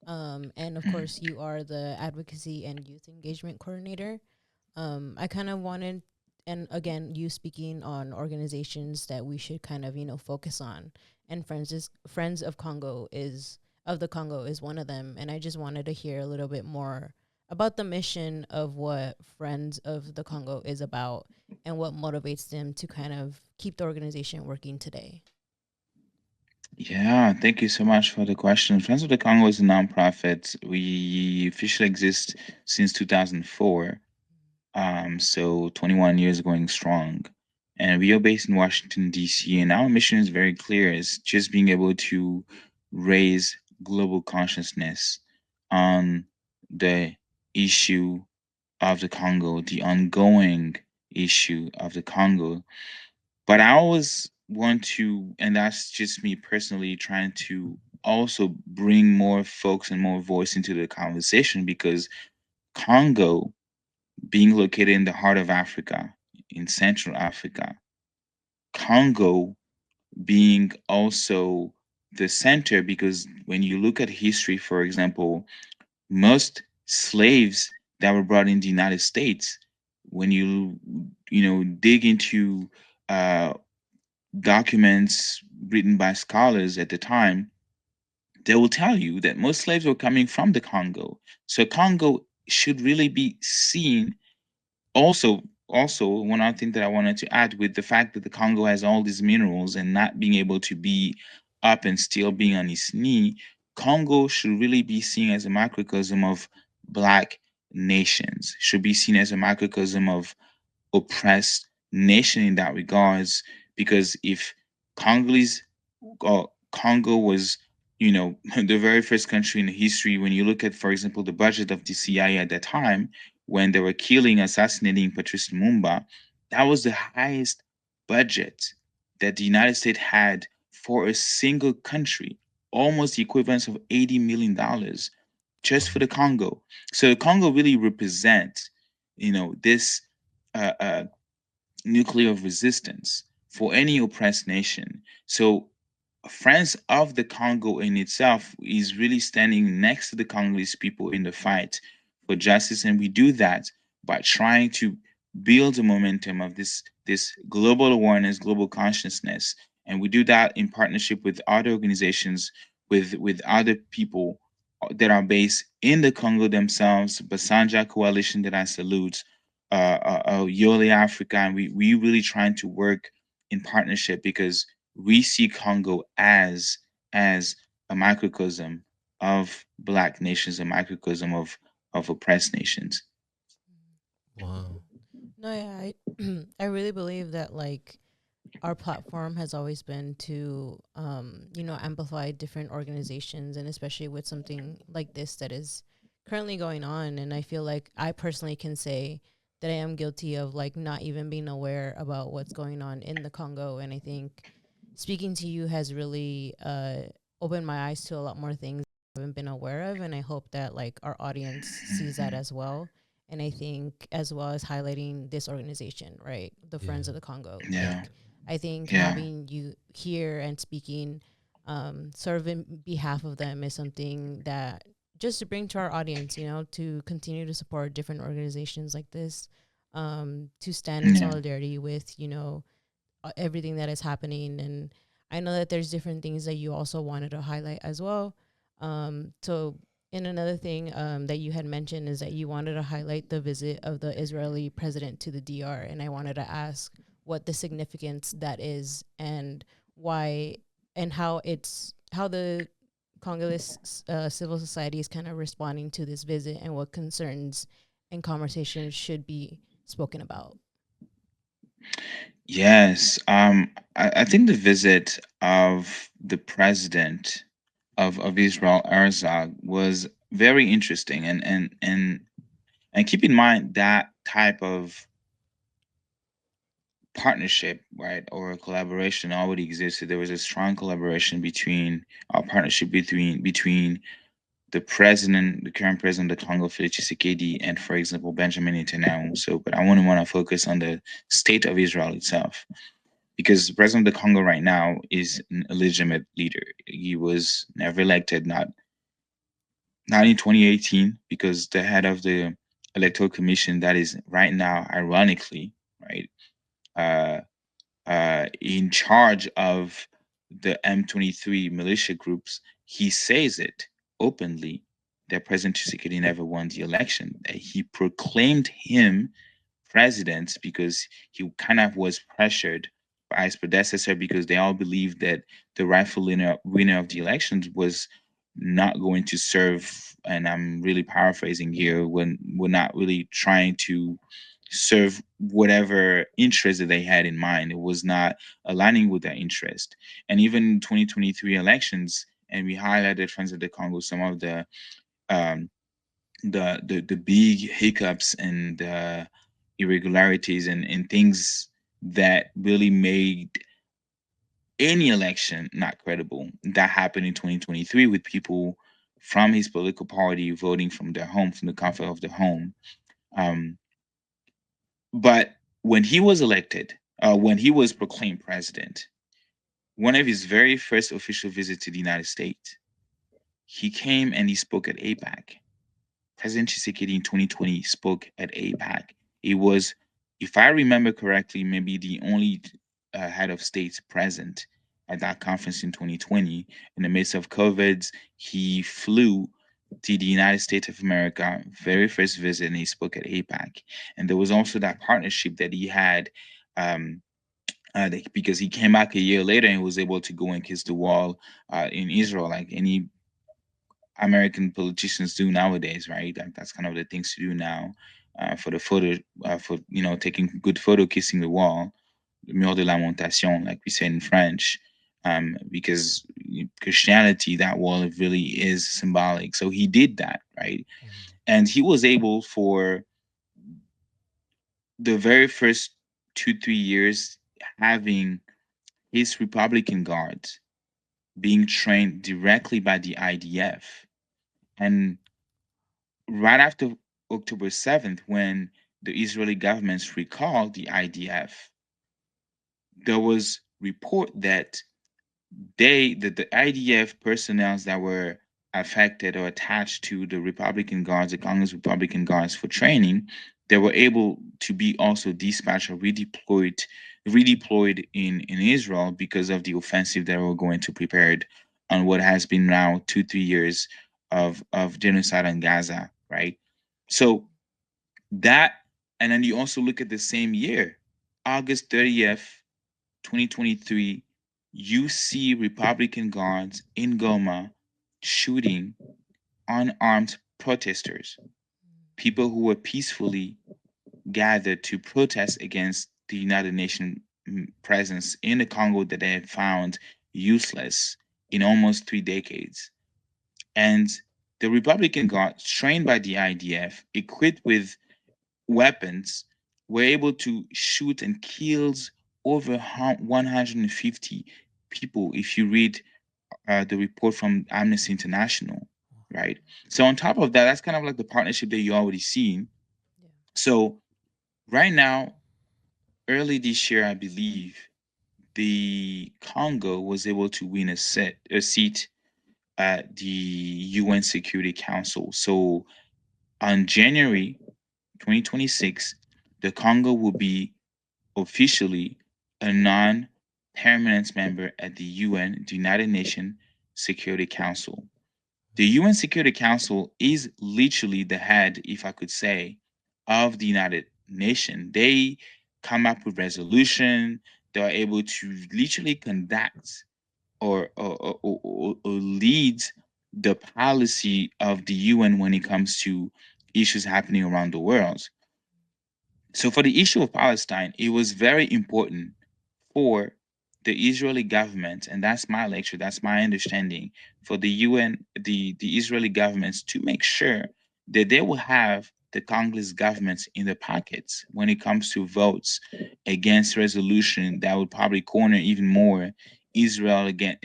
And of Mm. course, you are the advocacy and youth engagement coordinator. I kind of wanted, and again, you speaking on organizations that we should kind of, focus on. And Friends of the Congo is one of them. And I just wanted to hear a little bit more about the mission of what Friends of the Congo is about and what motivates them to kind of keep the organization working today. Yeah, thank you so much for the question. Friends of the Congo is a nonprofit. We officially exist since 2004. So 21 years going strong. And we are based in Washington, D.C. And our mission is very clear. It's just being able to raise global consciousness on the issue of the Congo, the ongoing issue of the Congo. But I always want to, and that's just me personally trying to also bring more folks and more voice into the conversation, because Congo, being located in the heart of Africa, in Central Africa, Congo being also the center, because when you look at history, for example, most slaves that were brought in the United States, when you dig into uh, documents written by scholars at the time, they will tell you that most slaves were coming from the Congo. So Congo should really be seen. Also, one other thing that I wanted to add, with the fact that the Congo has all these minerals and not being able to be up and still being on its knee, Congo should really be seen as a microcosm of black nations, should be seen as a microcosm of oppressed nation in that regards. Because if Congolese Congo was, the very first country in history, when you look at, for example, the budget of the CIA at that time, when they were killing, assassinating Patrice Lumumba, that was the highest budget that the United States had for a single country, almost the equivalent of $80 million just for Wow. the Congo. So the Congo really represents, this uh, uh, nuclear resistance for any oppressed nation. So Friends of the Congo in itself is really standing next to the Congolese people in the fight for justice, and we do that by trying to build a momentum of this global awareness, global consciousness, and we do that in partnership with other organizations, with other people that are based in the Congo themselves. Basanja Coalition that I salute, Yole Africa, and we really trying to work in partnership because we see Congo as a microcosm of black nations, a microcosm of oppressed nations. Wow. No, yeah, I really believe that like our platform has always been to amplify different organizations, and especially with something like this that is currently going on. And I feel like I personally can say that I am guilty of like not even being aware about what's going on in the Congo. And I think speaking to you has really opened my eyes to a lot more things I haven't been aware of, and I hope that like our audience sees that as well. And I think as well as highlighting this organization, right, the Yeah. Friends of the Congo, Yeah, like I think yeah, having you here and speaking sort of in behalf of them is something that just to bring to our audience, to continue to support different organizations like this, to stand in yeah, solidarity with, everything that is happening. And I know that there's different things that you also wanted to highlight as well. So, and another thing that you had mentioned is that you wanted to highlight the visit of the Israeli president to the DR. And I wanted to ask what the significance that is, and why, and how the Congolese civil society is kind of responding to this visit, and what concerns and conversations should be spoken about. yes. I think the visit of the president of Israel, Herzog, was very interesting, and keep in mind that type of partnership, right, or a collaboration already existed. There was a strong collaboration between our partnership between the president, the current president of the Congo, Felix Tshisekedi, and, for example, Benjamin Netanyahu. So, but I want to focus on the state of Israel itself, because the president of the Congo right now is an illegitimate leader. He was never elected, not in 2018, because the head of the electoral commission that is right now, ironically, right, uh, in charge of the M23 militia groups, he says it openly that President Tshisekedi never won the election. He proclaimed him president because he kind of was pressured by his predecessor, because they all believed that the rightful winner of the elections was not going to serve. And I'm really paraphrasing here, when we're not really trying to serve whatever interest that they had in mind. It was not aligning with that interest. And even in 2023 elections, and we highlighted, Friends of the Congo, some of um, the big hiccups and irregularities and things that really made any election not credible. That happened in 2023 with people from his political party voting from their home, from the comfort of their home. Um, but when he was elected, when he was proclaimed president, one of his very first official visits to the United States, he came and he spoke at APAC. President Tshisekedi in 2020 spoke at APAC. It was, if I remember correctly, maybe the only head of states present. at that conference in 2020. In the midst of COVID, he flew to the United States of America, very first visit, and he spoke at APAC. And there was also that partnership that he had, um, because he came back a year later and was able to go and kiss the wall in Israel, like any American politicians do nowadays, right? Like that's kind of the things to do now, for the photo, for taking good photo, kissing the wall, le mur de lamentation, like we say in French, because Christianity, that wall really is symbolic. So he did that, right? And he was able for the very first 2 3 years having his Republican guards being trained directly by the IDF. And right after October 7th, when the Israeli governments recalled the IDF, there was report that the IDF personnel that were affected or attached to the Republican Guards, the Congolese Republican Guards for training, they were able to be also dispatched or redeployed in Israel because of the offensive that were going to prepare on what has been now 2 3 years of genocide in Gaza, right? So that, and then you also look at the same year, August 30th, 2023, you see Republican guards in Goma shooting unarmed protesters, people who were peacefully gathered to protest against the United Nations presence in the Congo that they had found useless in almost 3 decades. And the Republican guards, trained by the IDF, equipped with weapons, were able to shoot and kills over 150 people. If you read the report from Amnesty International, right? So on top of that, that's kind of like the partnership that you already seen. Yeah. So right now, early this year, I believe the Congo was able to win a seat at the UN Security Council. So on January 2026, the Congo will be officially a non permanent member at the UN, the United Nations Security Council. The UN Security Council is literally the head, if I could say, of the United Nations. They come up with resolution. They are able to literally conduct or lead the policy of the UN when it comes to issues happening around the world. So for the issue of Palestine, it was very important for the Israeli government, and that's my lecture, that's my understanding, for the UN, the Israeli governments to make sure that they will have the Congolese governments in the pockets when it comes to votes against resolution that would probably corner even more Israel again,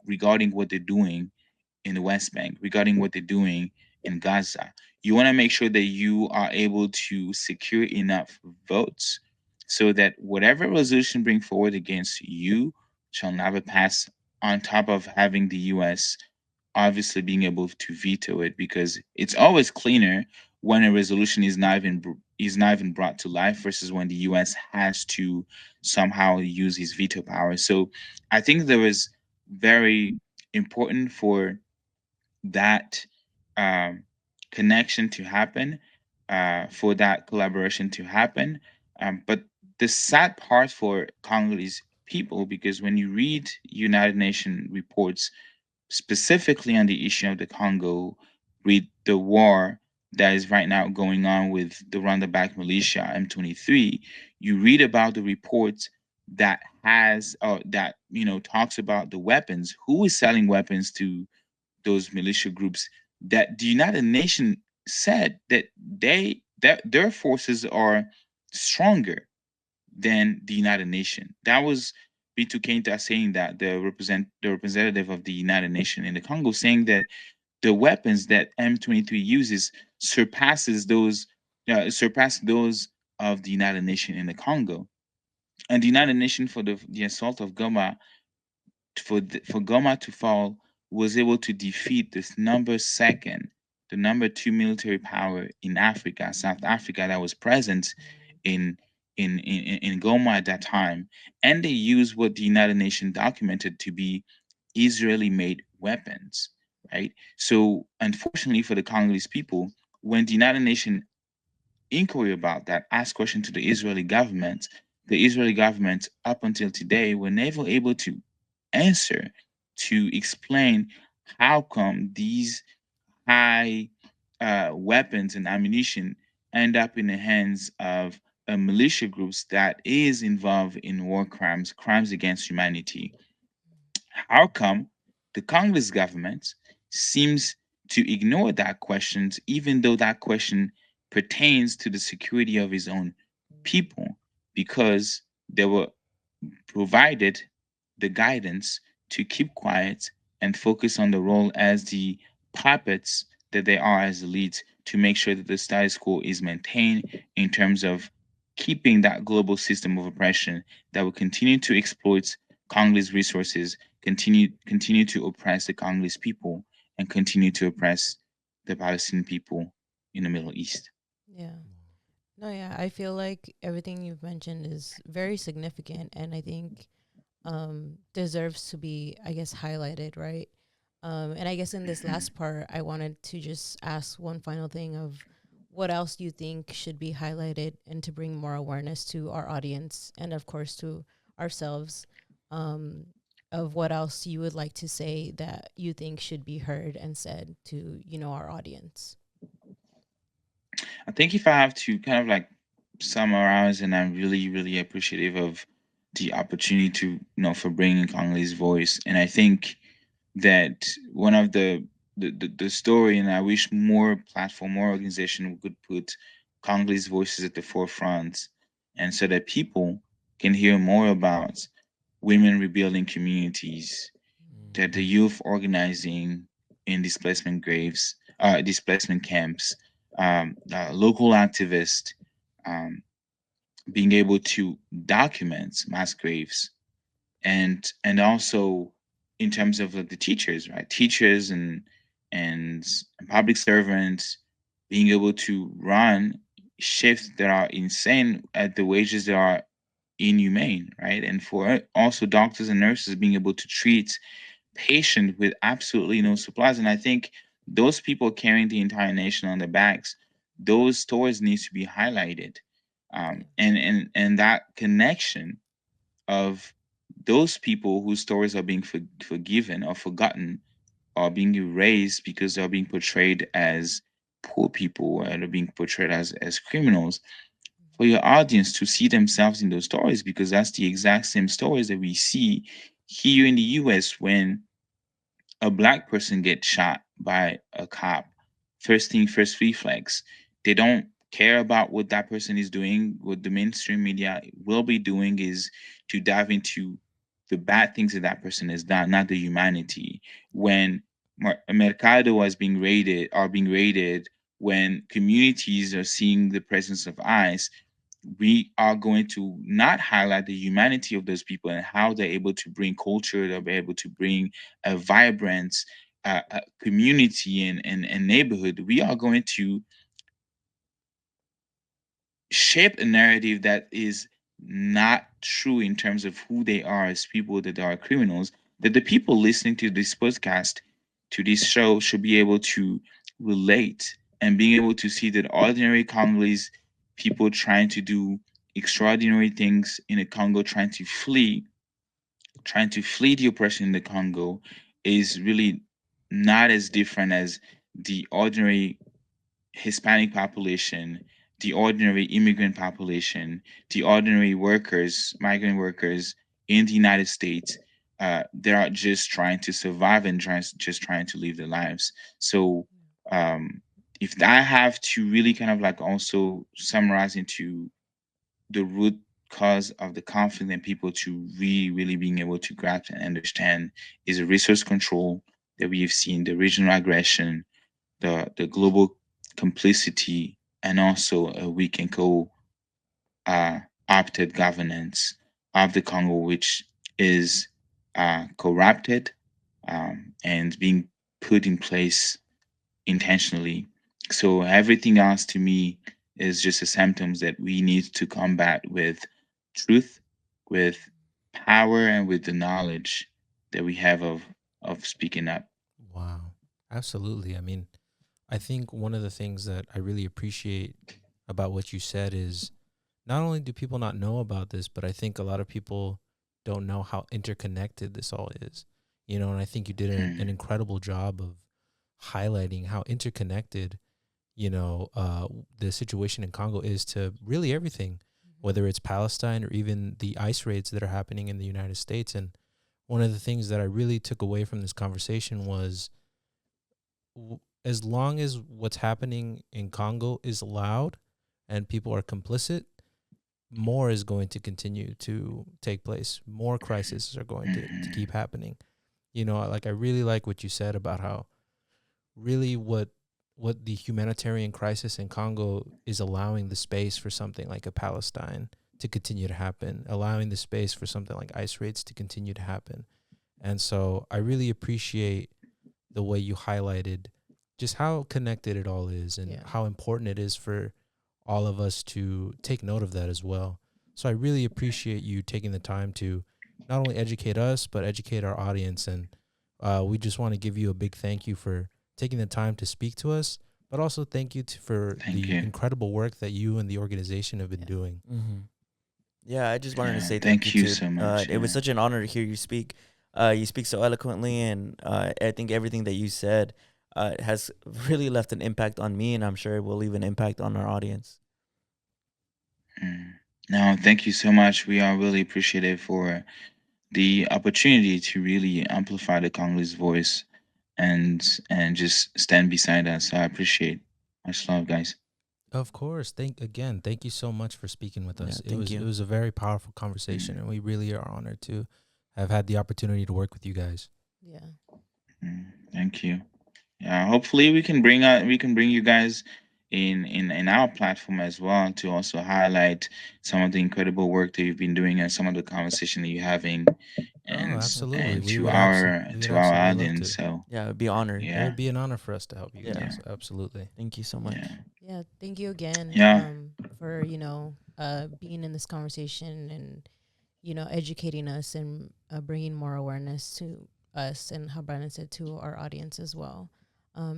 regarding what they're doing in the West Bank, regarding what they're doing in Gaza. You want to make sure that you are able to secure enough votes so that whatever resolution bring forward against you shall never pass, on top of having the US obviously being able to veto it, because it's always cleaner when a resolution is not even brought to life versus when the US has to somehow use his veto power. So I think there was very important for that um, connection to happen, for that collaboration to happen. But the sad part for Congolese people, because when you read United Nations reports specifically on the issue of the Congo, read the war that is right now going on with the Rwanda-backed militia M23, you read about the reports that has that talks about the weapons, who is selling weapons to those militia groups, that the United Nations said that their forces are stronger than the United Nations. That was Bitu Keita saying that, the representative of the United Nations in the Congo, saying that the weapons that M23 uses surpass those of the United Nations in the Congo. And the United Nations, for the assault of Goma, for Goma to fall, was able to defeat this the number two military power in Africa, South Africa, that was present in in Goma at that time, and they used what the United Nations documented to be Israeli-made weapons, right? So, unfortunately for the Congolese people, when the United Nations inquiry about that asked question to the Israeli government up until today were never able to answer to explain how come these high weapons and ammunition end up in the hands of militia groups that is involved in war crimes, crimes against humanity. How come the Congolese government seems to ignore that question, even though that question pertains to the security of his own people? Because they were provided the guidance to keep quiet and focus on the role as the puppets that they are as elites to make sure that the status quo is maintained in terms of keeping that global system of oppression that will continue to exploit Congolese resources, continue to oppress the Congolese people, and continue to oppress the Palestinian people in the Middle East. Yeah. No, yeah, I feel like everything you've mentioned is very significant, and I think deserves to be, I guess, highlighted, right? And I guess in this last part, I wanted to just ask one final thing of what else do you think should be highlighted and to bring more awareness to our audience and, of course, to ourselves, um, of what else you would like to say that you think should be heard and said to, our audience. I think if I have to kind of like summarize, and I'm really, really appreciative of the opportunity to, for bringing Congolese voice. And I think that one of the story, and I wish more platform, more organization could put Congolese voices at the forefront, and so that people can hear more about women rebuilding communities, that the youth organizing in displacement camps, local activists, um, being able to document mass graves, and also in terms of like the teachers, right? Teachers and public servants being able to run shifts that are insane at the wages that are inhumane, right? And for also doctors and nurses being able to treat patient with absolutely no supplies. And I think those people carrying the entire nation on their backs, those stories needs to be highlighted. Yeah. And that connection of those people whose stories are being forgiven or forgotten are being erased because they're being portrayed as poor people and are being portrayed as criminals, for your audience to see themselves in those stories, because that's the exact same stories that we see here in the US when a black person gets shot by a cop, first thing, first reflex, they don't care about what that person is doing. What the mainstream media will be doing is to dive into the bad things that that person has done, not the humanity. When Mercado was being raided, when communities are seeing the presence of ICE, we are going to not highlight the humanity of those people and how they're able to bring culture, they're able to bring a vibrant community and neighborhood. We are going to shape a narrative that is not true in terms of who they are as people, that they are criminals, that the people listening to this podcast, to this show, should be able to relate and being able to see that ordinary Congolese people trying to do extraordinary things in the Congo, trying to flee the oppression in the Congo, is really not as different as the ordinary Hispanic population, the ordinary immigrant population, the ordinary workers, migrant workers in the United States. They are just trying to survive and just trying to live their lives. So, um, if I have to really kind of like also summarize into the root cause of the conflict and people to really, really being able to grasp and understand, is a resource control that we have seen, the regional aggression, the global complicity, and also a weak and uh, opted governance of the Congo, which is corrupted and being put in place intentionally. So everything else to me is just a symptoms that we need to combat with truth, with power, and with the knowledge that we have of speaking up. Wow. Absolutely. I mean, I think one of the things that I really appreciate about what you said is not only do people not know about this, but I think a lot of people don't know how interconnected this all is. And I think you did an Mm, incredible job of highlighting how interconnected, the situation in Congo is to really everything, whether it's Palestine or even the ICE raids that are happening in the United States. And one of the things that I really took away from this conversation was as long as what's happening in Congo is allowed and people are complicit, more is going to continue to take place. More crises are going to mhm, keep happening. Like I really like what you said about how really what the humanitarian crisis in Congo is allowing the space for something like a Palestine to continue to happen, allowing the space for something like ICE raids to continue to happen. And so I really appreciate the way you highlighted just how connected it all is and Yeah. how important it is for all of us to take note of that as well. So I really appreciate you taking the time to not only educate us, but educate our audience. And we just want to give you a big thank you for taking the time to speak to us, but also thank you for thank the you. incredible work that you and the organization have been Yeah. doing. Mm-hmm. Yeah, I just wanted to Yeah, say thank you thank you too. so much. It was Yeah. such an honor to hear you speak. You speak so eloquently, and I think everything that you said has really left an impact on me, and I'm sure it will leave an impact on our audience. Mm. No, thank you so much. We are really appreciative for the opportunity to really amplify the Congolese voice and just stand beside us. So I appreciate. Much love, guys. Of course. Thank you so much for speaking with Yeah, us. It thank was it you. was a very powerful conversation, Mm, and we really are honored to have had the opportunity to work with you guys. Yeah. thank you. Yeah, hopefully we can bring you guys in our platform as well to also highlight some of the incredible work that you've been doing and some of the conversation that you're having Oh, and absolutely. and We would we would to our absolutely love audience. to. So Yeah, I'd be honored. It yeah, would be an honor for us to help you Yeah, guys. yeah, Absolutely. thank you so much. yeah, Yeah. Thank you again yeah. for, being in this conversation and, educating us and bringing more awareness to us and how Brandon said to our audience as well.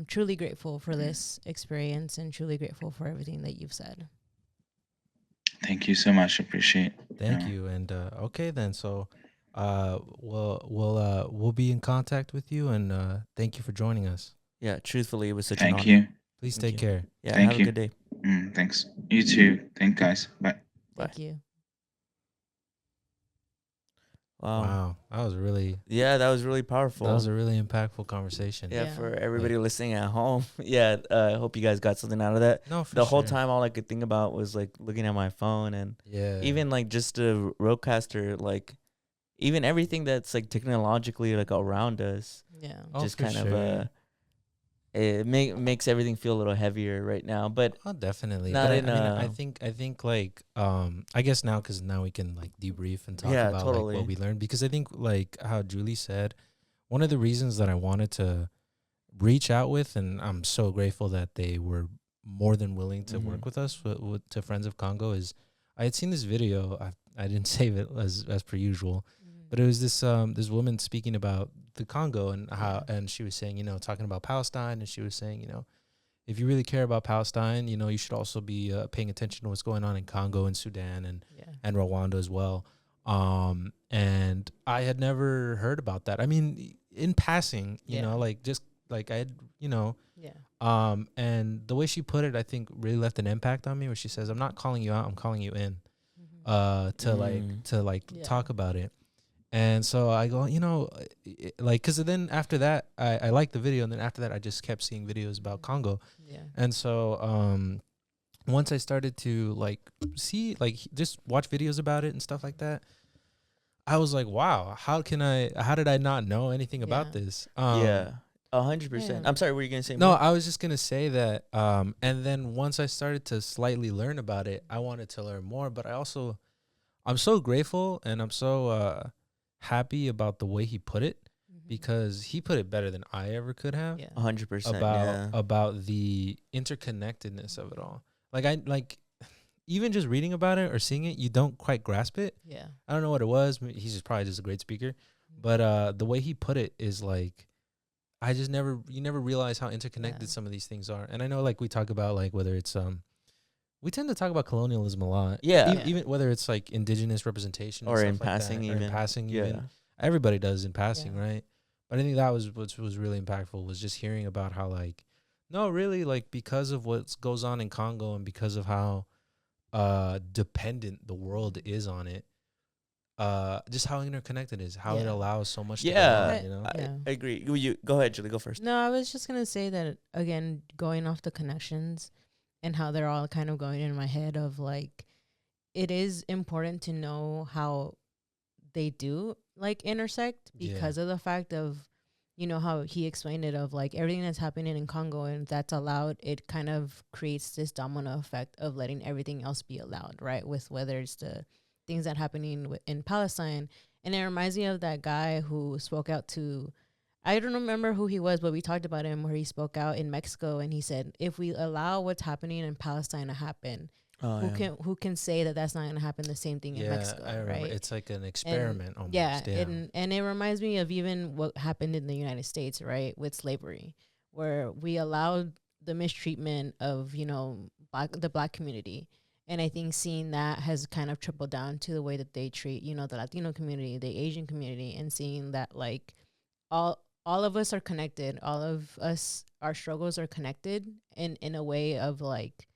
Truly grateful for this experience and truly grateful for everything that you've said. Thank you so much. Appreciate. Thank Yeah. you. And okay then. So we'll be in contact with you, and thank you for joining us. Yeah, truthfully, it was such an Thank honor. you. Please Thank take you. care. Yeah, have Thank a you. good day. Thanks. You too. Thank guys. Bye. Bye. Thank you. Wow. Wow. Yeah, that was really That powerful. was a really impactful conversation. Yeah, Yeah. for everybody listening at home. Yeah, I hope you guys got something out of that. No, for The whole sure. time, all I could think about was like looking at my phone, and Yeah. even like just a roadcaster, like even everything that's like technologically like around us, Yeah. Oh, just for kind of sure. it makes everything feel a little heavier right now. But Oh, definitely. not But in I think like I guess now because now we can like debrief and talk yeah, about like what totally. we learned, because I think like how Julie said, one of the reasons that I wanted to reach out with, and I'm so grateful that they were more than willing to Mhm. work with us to Friends of Congo, is I had seen this video. I didn't save it as per usual, but it was this woman speaking about the Congo and how, and she was saying, talking about Palestine, and she was saying, if you really care about Palestine, you should also be paying attention to what's going on in Congo and Sudan Yeah. and Rwanda as well. And I had never heard about that. I mean, in passing, Yeah. like just like I had, Yeah. and the way she put it, I think really left an impact on me, where she says, I'm not calling you out, I'm calling you in, Mm. to like Yeah. talk about it. And so I go, like, cause then after that, I liked the video. And then after that, I just kept seeing videos about Congo. Yeah. And so, once I started to like see, like just watch videos about it and stuff like that, I was like, wow, how did I not know anything about Yeah. this? Yeah, 100%. Yeah. I'm sorry, were you gonna say No, more? I was just gonna say that, and then once I started to slightly learn about it, I wanted to learn more. But I'm so grateful, and I'm so happy about the way he put it, because he put it better than I ever could have, Yeah. 100%. about Yeah. about the interconnectedness of it all. like even just reading about it or seeing it, you don't quite grasp it. Yeah. I don't know what it was. He's just probably just a great speaker, but the way he put it is like, you never realize how interconnected some of these things are. And I know, like, we talk about, like, whether it's we tend to talk about colonialism a lot. Yeah. Even whether it's like indigenous representation and Or stuff in like passing that, even. or in passing Yeah. even. Everybody does in passing, Yeah. right? But I think that was what was really impactful, was just hearing about how, like, no, really, like, because of what goes on in Congo and because of how dependent the world is on it, just how interconnected it is, how it Yeah. allows so much to go Yeah, on, you know? Yeah. I agree. You go ahead, Julie. Go first. No, I was just gonna say that again, going off the connections and how they're all kind of going in my head of like, it is important to know how they do like intersect because of the fact of, you know, how he explained it, of like everything that's happening in Congo and that's allowed, it kind of creates this domino effect of letting everything else be allowed, right? With whether it's the things that happening in Palestine. And it reminds me of that guy who spoke out to, I don't remember who he was, but we talked about him, where he spoke out in Mexico and he said, if we allow what's happening in Palestine to happen, who can say that that's not going to happen the same thing in Mexico, I remember. right? It's like an experiment almost. Yeah. And it reminds me of even what happened in the United States, right, with slavery, where we allowed the mistreatment of, you know, the black community. And I think seeing that has kind of trickled down to the way that they treat, you know, the Latino community, the Asian community, and seeing that like all of us are connected. All of us, our struggles are connected in a way of like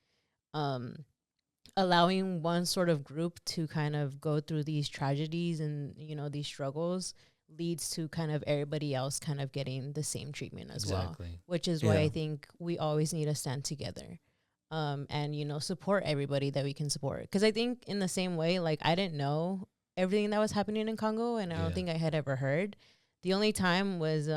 allowing one sort of group to kind of go through these tragedies and, you know, these struggles leads to kind of everybody else kind of getting the same treatment as well, which is why I think we always need to stand together. And, you know, support everybody that we can support. Because I think in the same way, like, I didn't know everything that was happening in Congo, and I don't think I had ever heard. The only time was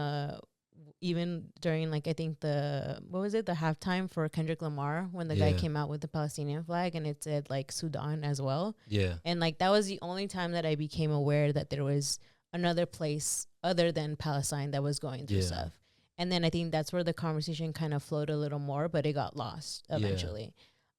even during, like, I think the halftime for Kendrick Lamar, when the guy came out with the Palestinian flag and it said, like, Sudan as well. Yeah. And, like, that was the only time that I became aware that there was another place other than Palestine that was going through stuff. And then I think that's where the conversation kind of flowed a little more, but it got lost eventually.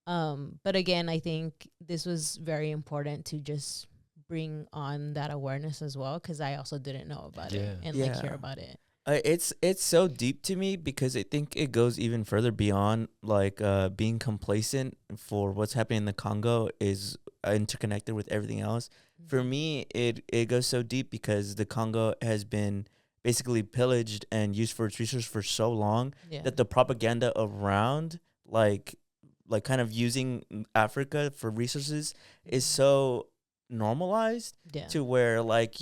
But again, I think this was very important to just bring on that awareness as well, because I also didn't know about it and like hear about it. It's so deep to me because I think it goes even further beyond like being complacent for what's happening in the Congo is interconnected with everything else. Mm-hmm. For me, it goes so deep because the Congo has been basically pillaged and used for its resources for so long that the propaganda around like kind of using Africa for resources is so normalized to where like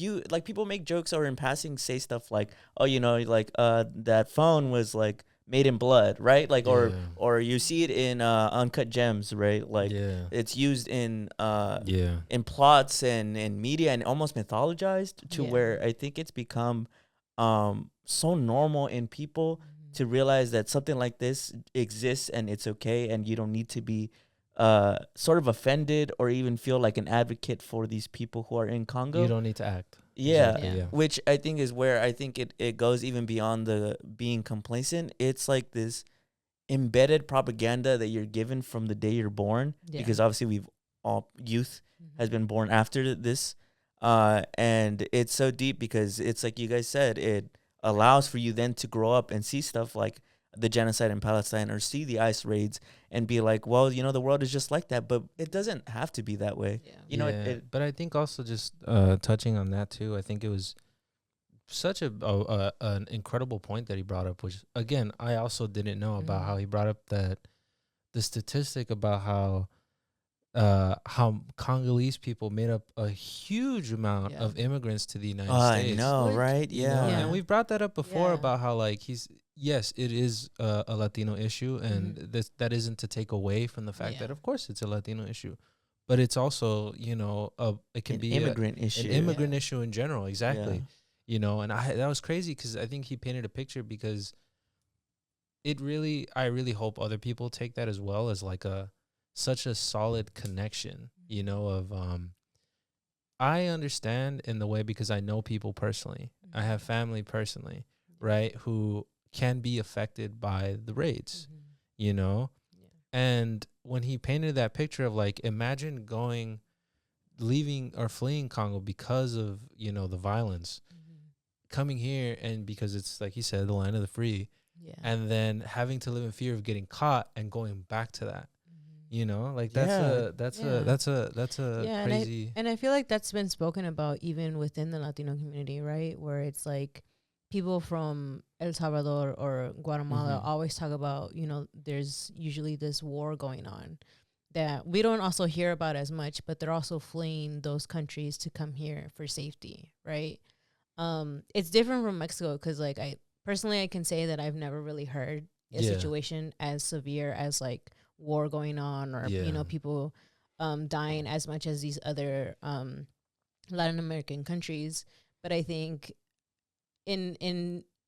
people make jokes or in passing say stuff like, oh, you know, like that phone was like made in blood, right? Like or you see it in Uncut Gems, right? Like it's used in plots and media and almost mythologized to where I think it's become so normal in people to realize that something like this exists and it's okay, and you don't need to be sort of offended or even feel like an advocate for these people who are in Congo. You don't need to act. Which I think is where I think it goes even beyond the being complacent. It's like this embedded propaganda that you're given from the day you're born, because obviously youth has been born after this. And it's so deep because it's like you guys said, it allows for you then to grow up and see stuff like the genocide in Palestine or see the ICE raids and be like, well, you know, the world is just like that, but it doesn't have to be that way. You know, but I think also just touching on that too, I think it was such an incredible point that he brought up, which again, I also didn't know about, how he brought up that the statistic about how Congolese people made up a huge amount of immigrants to the United States. I know, right? You know? And we've brought that up before about how like yes, it is a Latino issue, and that isn't to take away from the fact that of course it's a Latino issue, but it's also, you know, it can be an immigrant issue in general. Exactly. You know, and that was crazy because I think he painted a picture, because I really hope other people take that as well as like such a solid connection, you know, of I understand in the way, because I know people personally. I have family personally, right, who can be affected by the raids, you know, And when he painted that picture of like, imagine leaving or fleeing Congo because of, you know, the violence, coming here, and because it's like he said, the land of the free, Yeah. and then having to live in fear of getting caught and going back to that. You know, like that's Yeah. a Yeah, crazy. and I feel like that's been spoken about even within the Latino community, right? Where it's like people from El Salvador or Guatemala Mhm. always talk about, you know, there's usually this war going on that we don't also hear about as much, but they're also fleeing those countries to come here for safety, right? It's different from Mexico because, like, I can say that I've never really heard a Yeah. situation as severe as like war going on, or you know, Yeah. people dying as much as these other Latin American countries. But I think in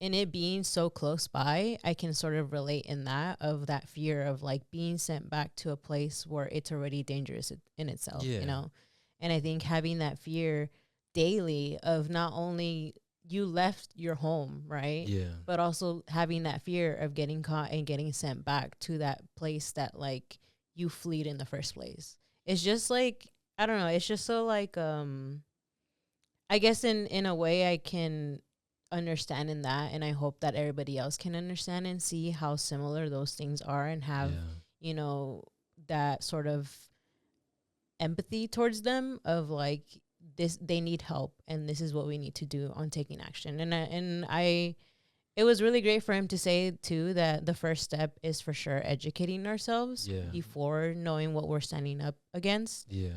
it being so close by, I can sort of relate in that fear of like being sent back to a place where it's already dangerous in itself, Yeah. you know. And I think having that fear daily of not only you left your home, right? Yeah. But also having that fear of getting caught and getting sent back to that place that like you fled in the first place. It's just like, I don't know, it's just so like I guess in a way I can understand in that, and I hope that everybody else can understand and see how similar those things are, and have, Yeah. you know, that sort of empathy towards them of like, this, they need help and this is what we need to do on taking action. And I it was really great for him to say too that the first step is for sure educating ourselves Yeah. before knowing what we're standing up against. Yeah.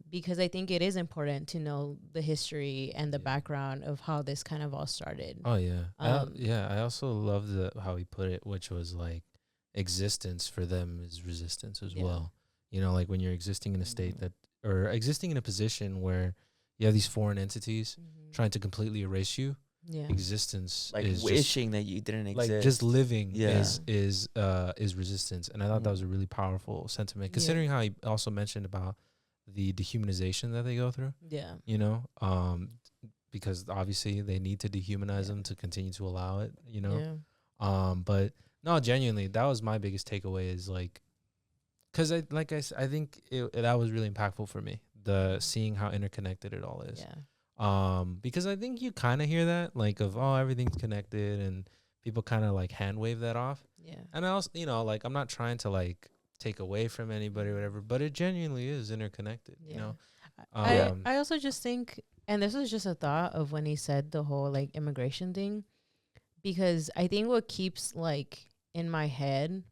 Because I think it is important to know the history and the Yeah. background of how this kind of all started. Oh yeah. Um, I also love how he put it, which was like existence for them is resistance as Yeah. well. You know, like when you're existing in a state that, or existing in a position where you have these foreign entities trying to completely erase you, Yeah. existence Like is wishing that you didn't like exist. just living Yeah. is resistance. And I thought that was a really powerful sentiment, considering how he also mentioned about the dehumanization that they go through, Yeah. you know, because obviously they need to dehumanize them to continue to allow it, you know. Yeah. But no, genuinely, that was my biggest takeaway, is like, because I think that was really impactful for me, the seeing how interconnected it all is. Yeah. Because I think you kind of hear that, like, of, oh, everything's connected, and people kind of like hand wave that off. Yeah. And I also, you know, like, I'm not trying to like take away from anybody or whatever, but it genuinely is interconnected, you know. I also just think, and this was just a thought of when he said the whole like immigration thing, because I think what keeps like in my head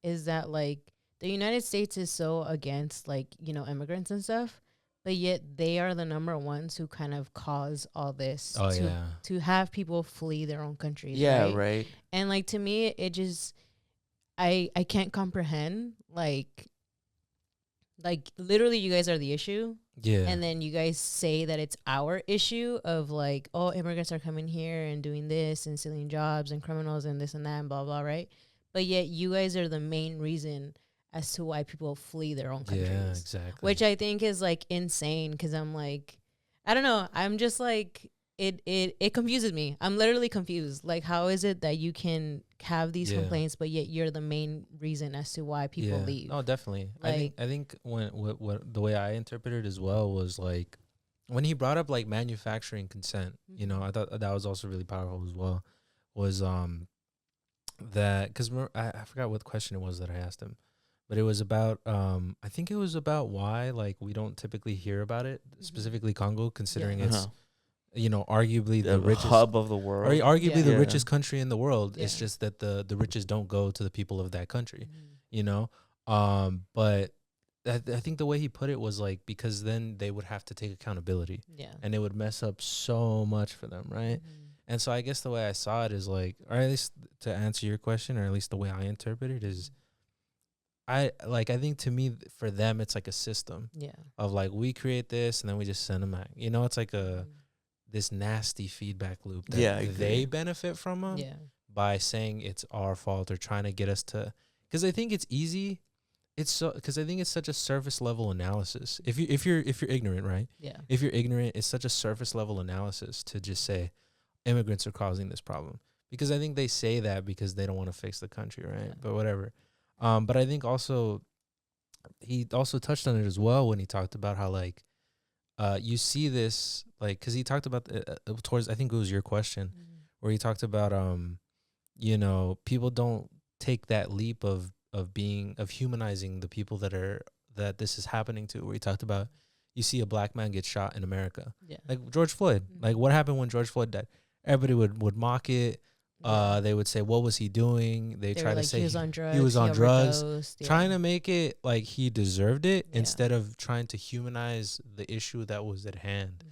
is that like the United States is so against like, you know, immigrants and stuff, but yet they are the number ones who kind of cause all this Oh yeah. to have people flee their own countries. Yeah, right? right. And like, to me, it just, I can't comprehend like literally you guys are the issue. Yeah. And then you guys say that it's our issue of like, oh, immigrants are coming here and doing this and stealing jobs and criminals and this and that and blah, blah, right? But yet you guys are the main reason as to why people flee their own countries. Yeah, exactly. Which I think is like insane, because I'm like, I don't know. I'm just like, it confuses me. I'm literally confused. Like, how is it that you can have these complaints, but yet you're the main reason as to why people leave? Oh, definitely. Like, I think when what the way I interpreted as well was like when he brought up like manufacturing consent. You know, I thought that was also really powerful as well. Was that because I forgot what question it was that I asked him, but it was about I think it was about why like we don't typically hear about it, specifically Congo, considering it's you know, arguably the richest hub of the world, or arguably the Yeah. richest country in the world. It's Yeah. just that the riches don't go to the people of that country, you know. But I think the way he put it was like, because then they would have to take accountability, and it would mess up so much for them, right? And so I guess the way I saw it is like, or at least to answer your question, or at least the way I interpret it is, I think to me, for them, it's like a system of like, we create this and then we just send them back. You know, it's like this nasty feedback loop that they benefit from by saying it's our fault or trying to get us to, because I think it's easy. Because I think it's such a surface level analysis. If you're ignorant, right? Yeah. If you're ignorant, it's such a surface level analysis to just say immigrants are causing this problem, because I think they say that because they don't want to fix the country, right? But whatever. But I think also he also touched on it as well when he talked about how like you see this like because he talked about towards I think it was your question where he talked about you know, people don't take that leap of humanizing the people that this is happening to, where he talked about you see a black man get shot in America, Yeah. like George Floyd. Like what happened when George Floyd died? Everybody would mock it. They would say, what was he doing? They try to like, say he was on drugs. he was on drugs, overdosed. trying to make it like he deserved it Yeah. instead of trying to humanize the issue that was at hand.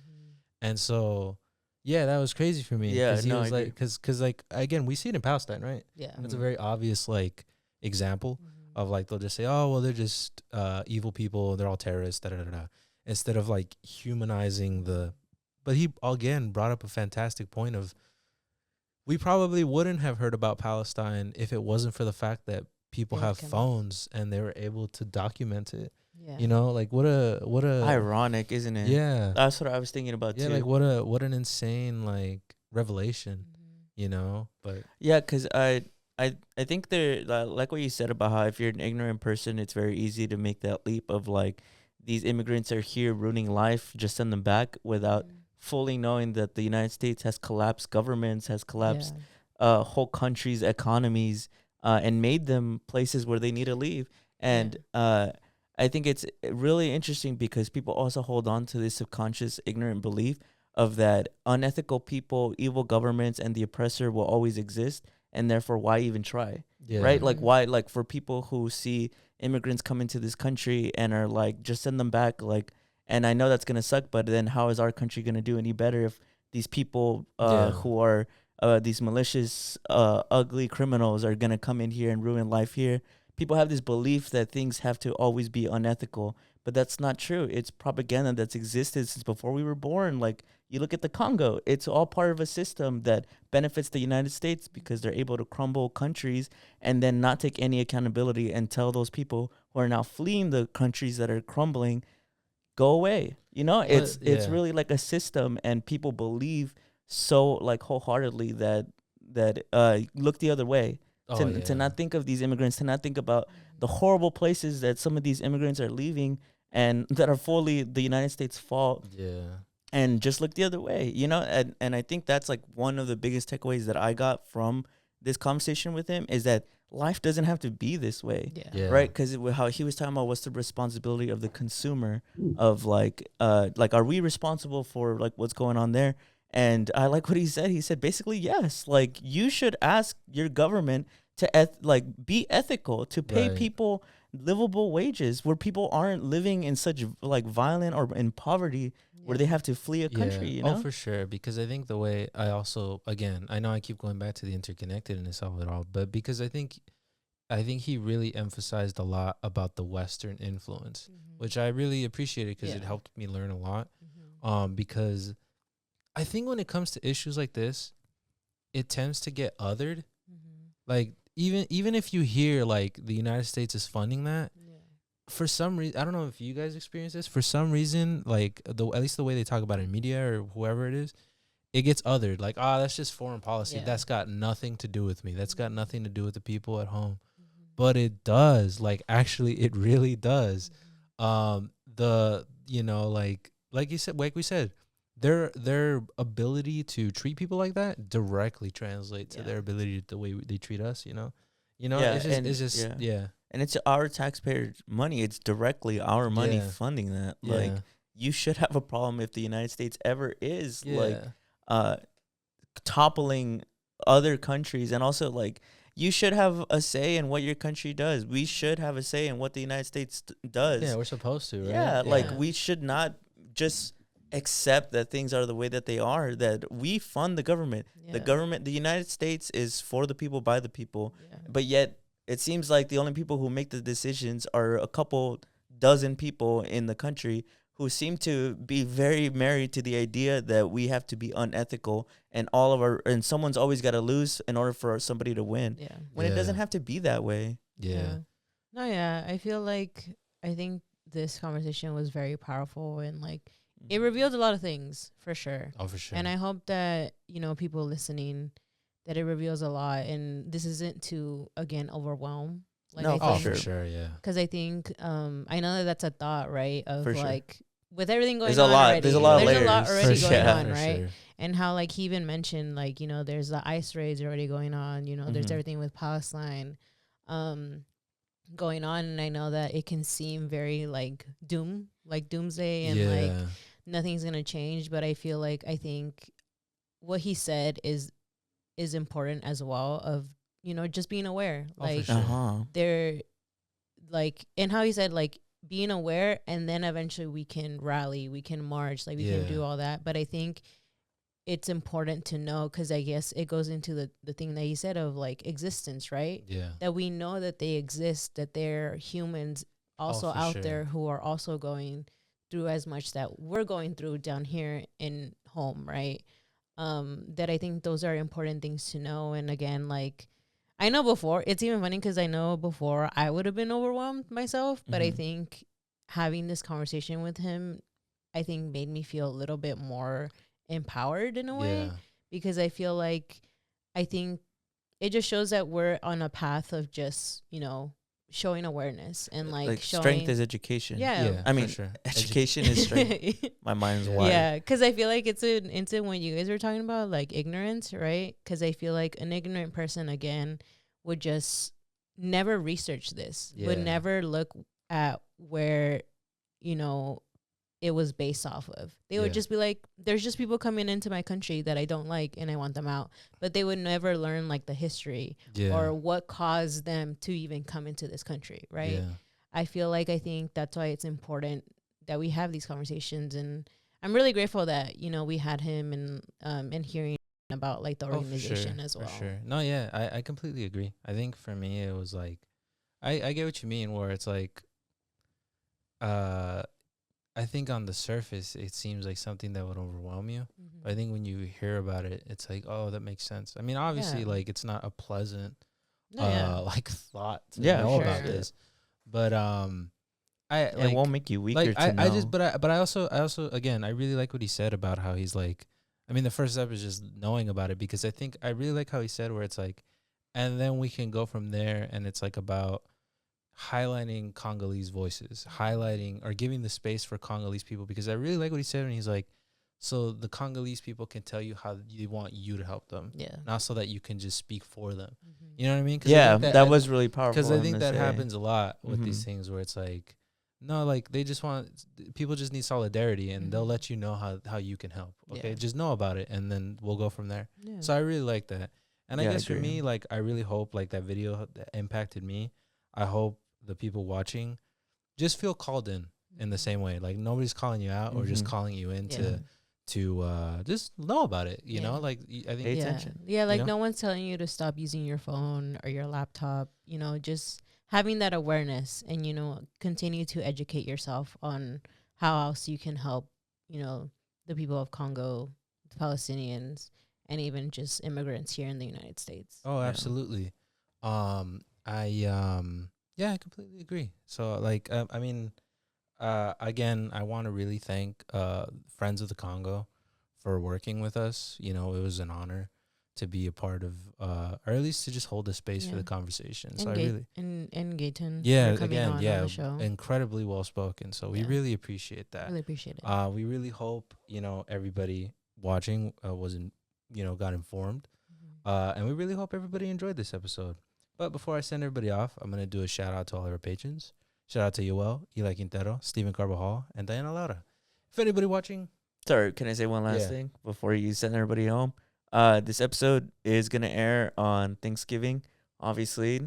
And so, yeah, that was crazy for me. Yeah, Because he no, was I like, because like, again, we see it in Palestine, right? Yeah. It's a very obvious like example of like, they'll just say, oh, well, they're just evil people. They're all terrorists, da, da, da, da. Instead of like humanizing the, but he again brought up a fantastic point of, we probably wouldn't have heard about Palestine if it wasn't for the fact that people They have can- phones and they were able to document it. Yeah. You know, like what a Ironic, isn't it? yeah. That's what I was thinking about Yeah, too. like what an insane like revelation, you know? But Yeah, because I think there, like what you said about how if you're an ignorant person, it's very easy to make that leap of like these immigrants are here ruining life, just send them back without fully knowing that the United States has collapsed governments, has collapsed whole countries' economies, and made them places where they need to leave. And I think it's really interesting because people also hold on to this subconscious ignorant belief of that unethical people, evil governments, and the oppressor will always exist, and therefore why even try? yeah. Right? Like why, like for people who see immigrants come into this country and are like, just send them back, like, and I know that's gonna suck, but then how is our country gonna do any better if these people who are these malicious, ugly criminals are gonna come in here and ruin life here? People have this belief that things have to always be unethical, but that's not true. It's propaganda that's existed since before we were born. Like, you look at the Congo, it's all part of a system that benefits the United States because they're able to crumble countries and then not take any accountability and tell those people who are now fleeing the countries that are crumbling, go away. You know, it's really like a system, and people believe so like wholeheartedly that look the other way. To not think of these immigrants, to not think about the horrible places that some of these immigrants are leaving and that are fully the United States' fault. Yeah. And just look the other way, you know? And I think that's like one of the biggest takeaways that I got from this conversation with him is that life doesn't have to be this way. Yeah. Right? Because how he was talking about what's the responsibility of the consumer of like are we responsible for like what's going on there? And I like what he said. He said basically yes. Like you should ask your government to be ethical, to pay people livable wages where people aren't living in such like violent or in poverty where they have to flee a country, you know? Oh, for sure. Because I think the way I also, again, I know I keep going back to the interconnectedness of it all, but because I think he really emphasized a lot about the Western influence, which I really appreciated because it helped me learn a lot. Because I think when it comes to issues like this, it tends to get othered. Like, even if you hear like the United States is funding that, for some reason, I don't know if you guys experience this. For some reason, like at least the way they talk about it in media or whoever it is, it gets othered. Like, that's just foreign policy. Yeah. That's got nothing to do with me. That's got nothing to do with the people at home. But it does. Like, actually, it really does. You know, like you said, like we said, their ability to treat people like that directly translates to their ability to the way they treat us. You know, it's just And it's our taxpayer money. It's directly our money funding that. Like, you should have a problem if the United States ever is like toppling other countries, and also like you should have a say in what your country does. We should have a say in what the United States does. Yeah, we're supposed to, right? Yeah, like we should not just accept that things are the way that they are, that we fund the government. The government, the United States is for the people, by the people. But yet it seems like the only people who make the decisions are a couple dozen people in the country who seem to be very married to the idea that we have to be unethical and and someone's always got to lose in order for somebody to win. When it doesn't have to be that way. No, I feel like I think this conversation was very powerful, and like it revealed a lot of things for sure. Oh, for sure. And I hope that, you know, people listening, that it reveals a lot, and this isn't to again overwhelm Like, No, I for Oh, think, for sure. sure. Yeah. because I think I know that that's a thought, right? Of For sure. like with everything going There's a on lot. already, There's a lot of there's a layers. lot For already sure. going Yeah. on, For right? sure. And how like he even mentioned like, you know, there's the ice raids already going on, you know, there's Mhm. everything with Palestine going on, and I know that it can seem very like doomsday, and like Yeah. nothing's gonna change, but I feel like I think what he said is important as well, of, you know, just being aware, Oh, for like sure. they're like, and how he said like being aware, and then eventually we can rally, we can march, like we can do Yeah. all that. But I think it's important to know, because I guess it goes into the thing that he said of like existence, right? Yeah. That we know that they exist, that they're humans also for out sure. there who are also going through as much that we're going through down here in home, right? That I think those are important things to know. And again, like I know before, it's even funny because I know before I would have been overwhelmed myself, but I Mhm. think having this conversation with him, I think made me feel a little bit more empowered in a way, Yeah. because I feel like I think it just shows that we're on a path of just, you know, showing awareness and like showing strength is education. yeah. Yeah. I for mean, sure. education is strength. My mind's wide. Yeah, because I feel like it's an instant when you guys were talking about like ignorance, right? Because I feel like an ignorant person again would just never research this, would Yeah. never look at where, you know, it was based off of. They would Yeah. just be like, there's just people coming into my country that I don't like and I want them out. But they would never learn like the history Yeah. or what caused them to even come into this country, right? Yeah. I feel like I think that's why it's important that we have these conversations, and I'm really grateful that, you know, we had him and hearing about like the organization as well. For sure. No, yeah, I completely agree. I think for me it was like I get what you mean, where it's like uh I think on the surface it seems like something that would overwhelm you. Mhm. But I think when you hear about it, it's like, oh, that makes sense. I mean, obviously Yeah. like it's not a pleasant No, yeah. like thought to Yeah, know for about sure. this. But I It like won't make you weaker like to know. I just but I also again I really like what he said about how he's like, I mean the first step is just knowing about it, because I think I really like how he said where it's like, and then we can go from there, and it's like about highlighting Congolese voices, highlighting or giving the space for Congolese people, because I really like what he said when he's like, so the Congolese people can tell you how they want you to help them, Yeah. not so that you can just speak for them. Mhm. You know what I mean? 'Cause I Yeah, think that was really powerful. because I of him think to that say. happens a lot with these Mhm. things where it's like, no, like they just want, people just need solidarity, and they'll Mhm. let you know how you can help. Okay, Yeah. just know about it, and then we'll go from there. Yeah. So I really like that, and I Yeah, I guess for agree. me, like I really hope like that video that impacted me. I hope the people watching just feel called in the same way. Like nobody's calling you out or just Mhm. calling you in Yeah. to just know about it. You know, Yeah. like I think Pay Yeah. attention. Yeah, like know? no one's telling you to stop using your phone or your laptop, you know, just having that awareness and, you know, continue to educate yourself on how else you can help, you know, the people of Congo, the Palestinians, and even just immigrants here in the United States. Oh, Yeah. absolutely. I yeah, I completely agree. So like I mean, again, I want to really thank Friends of the Congo for working with us. You know, it was an honor to be a part of or at least to just hold a space for Yeah. the conversation. So And I really and Gaëtan yeah, for coming again, on yeah, the show. incredibly well spoken. So we Yeah. really appreciate that. Really appreciate it. We really hope, you know, everybody watching wasn't, you know, got informed. Mhm. And we really hope everybody enjoyed this episode. But before I send everybody off, I'm going to do a shout out to all of our patrons. Shout out to Yoel, Eli Quintero, Stephen Carbajal, and Diana Laura. If anybody watching, Sorry, can I say one last Yeah. thing before you send everybody home? This episode is gonna air on Thanksgiving. Obviously,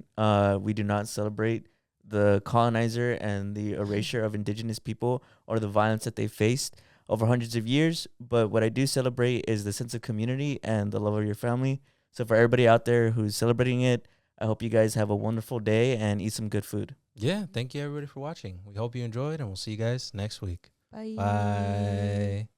we do not celebrate the colonizer and the erasure of indigenous people or the violence that they faced over hundreds of years. But what I do celebrate is the sense of community and the love of your family. So for everybody out there who's celebrating it, I hope you guys have a wonderful day and eat some good food. yeah, thank you everybody for watching. We hope you enjoyed, and we'll see you guys next week. Bye. Bye.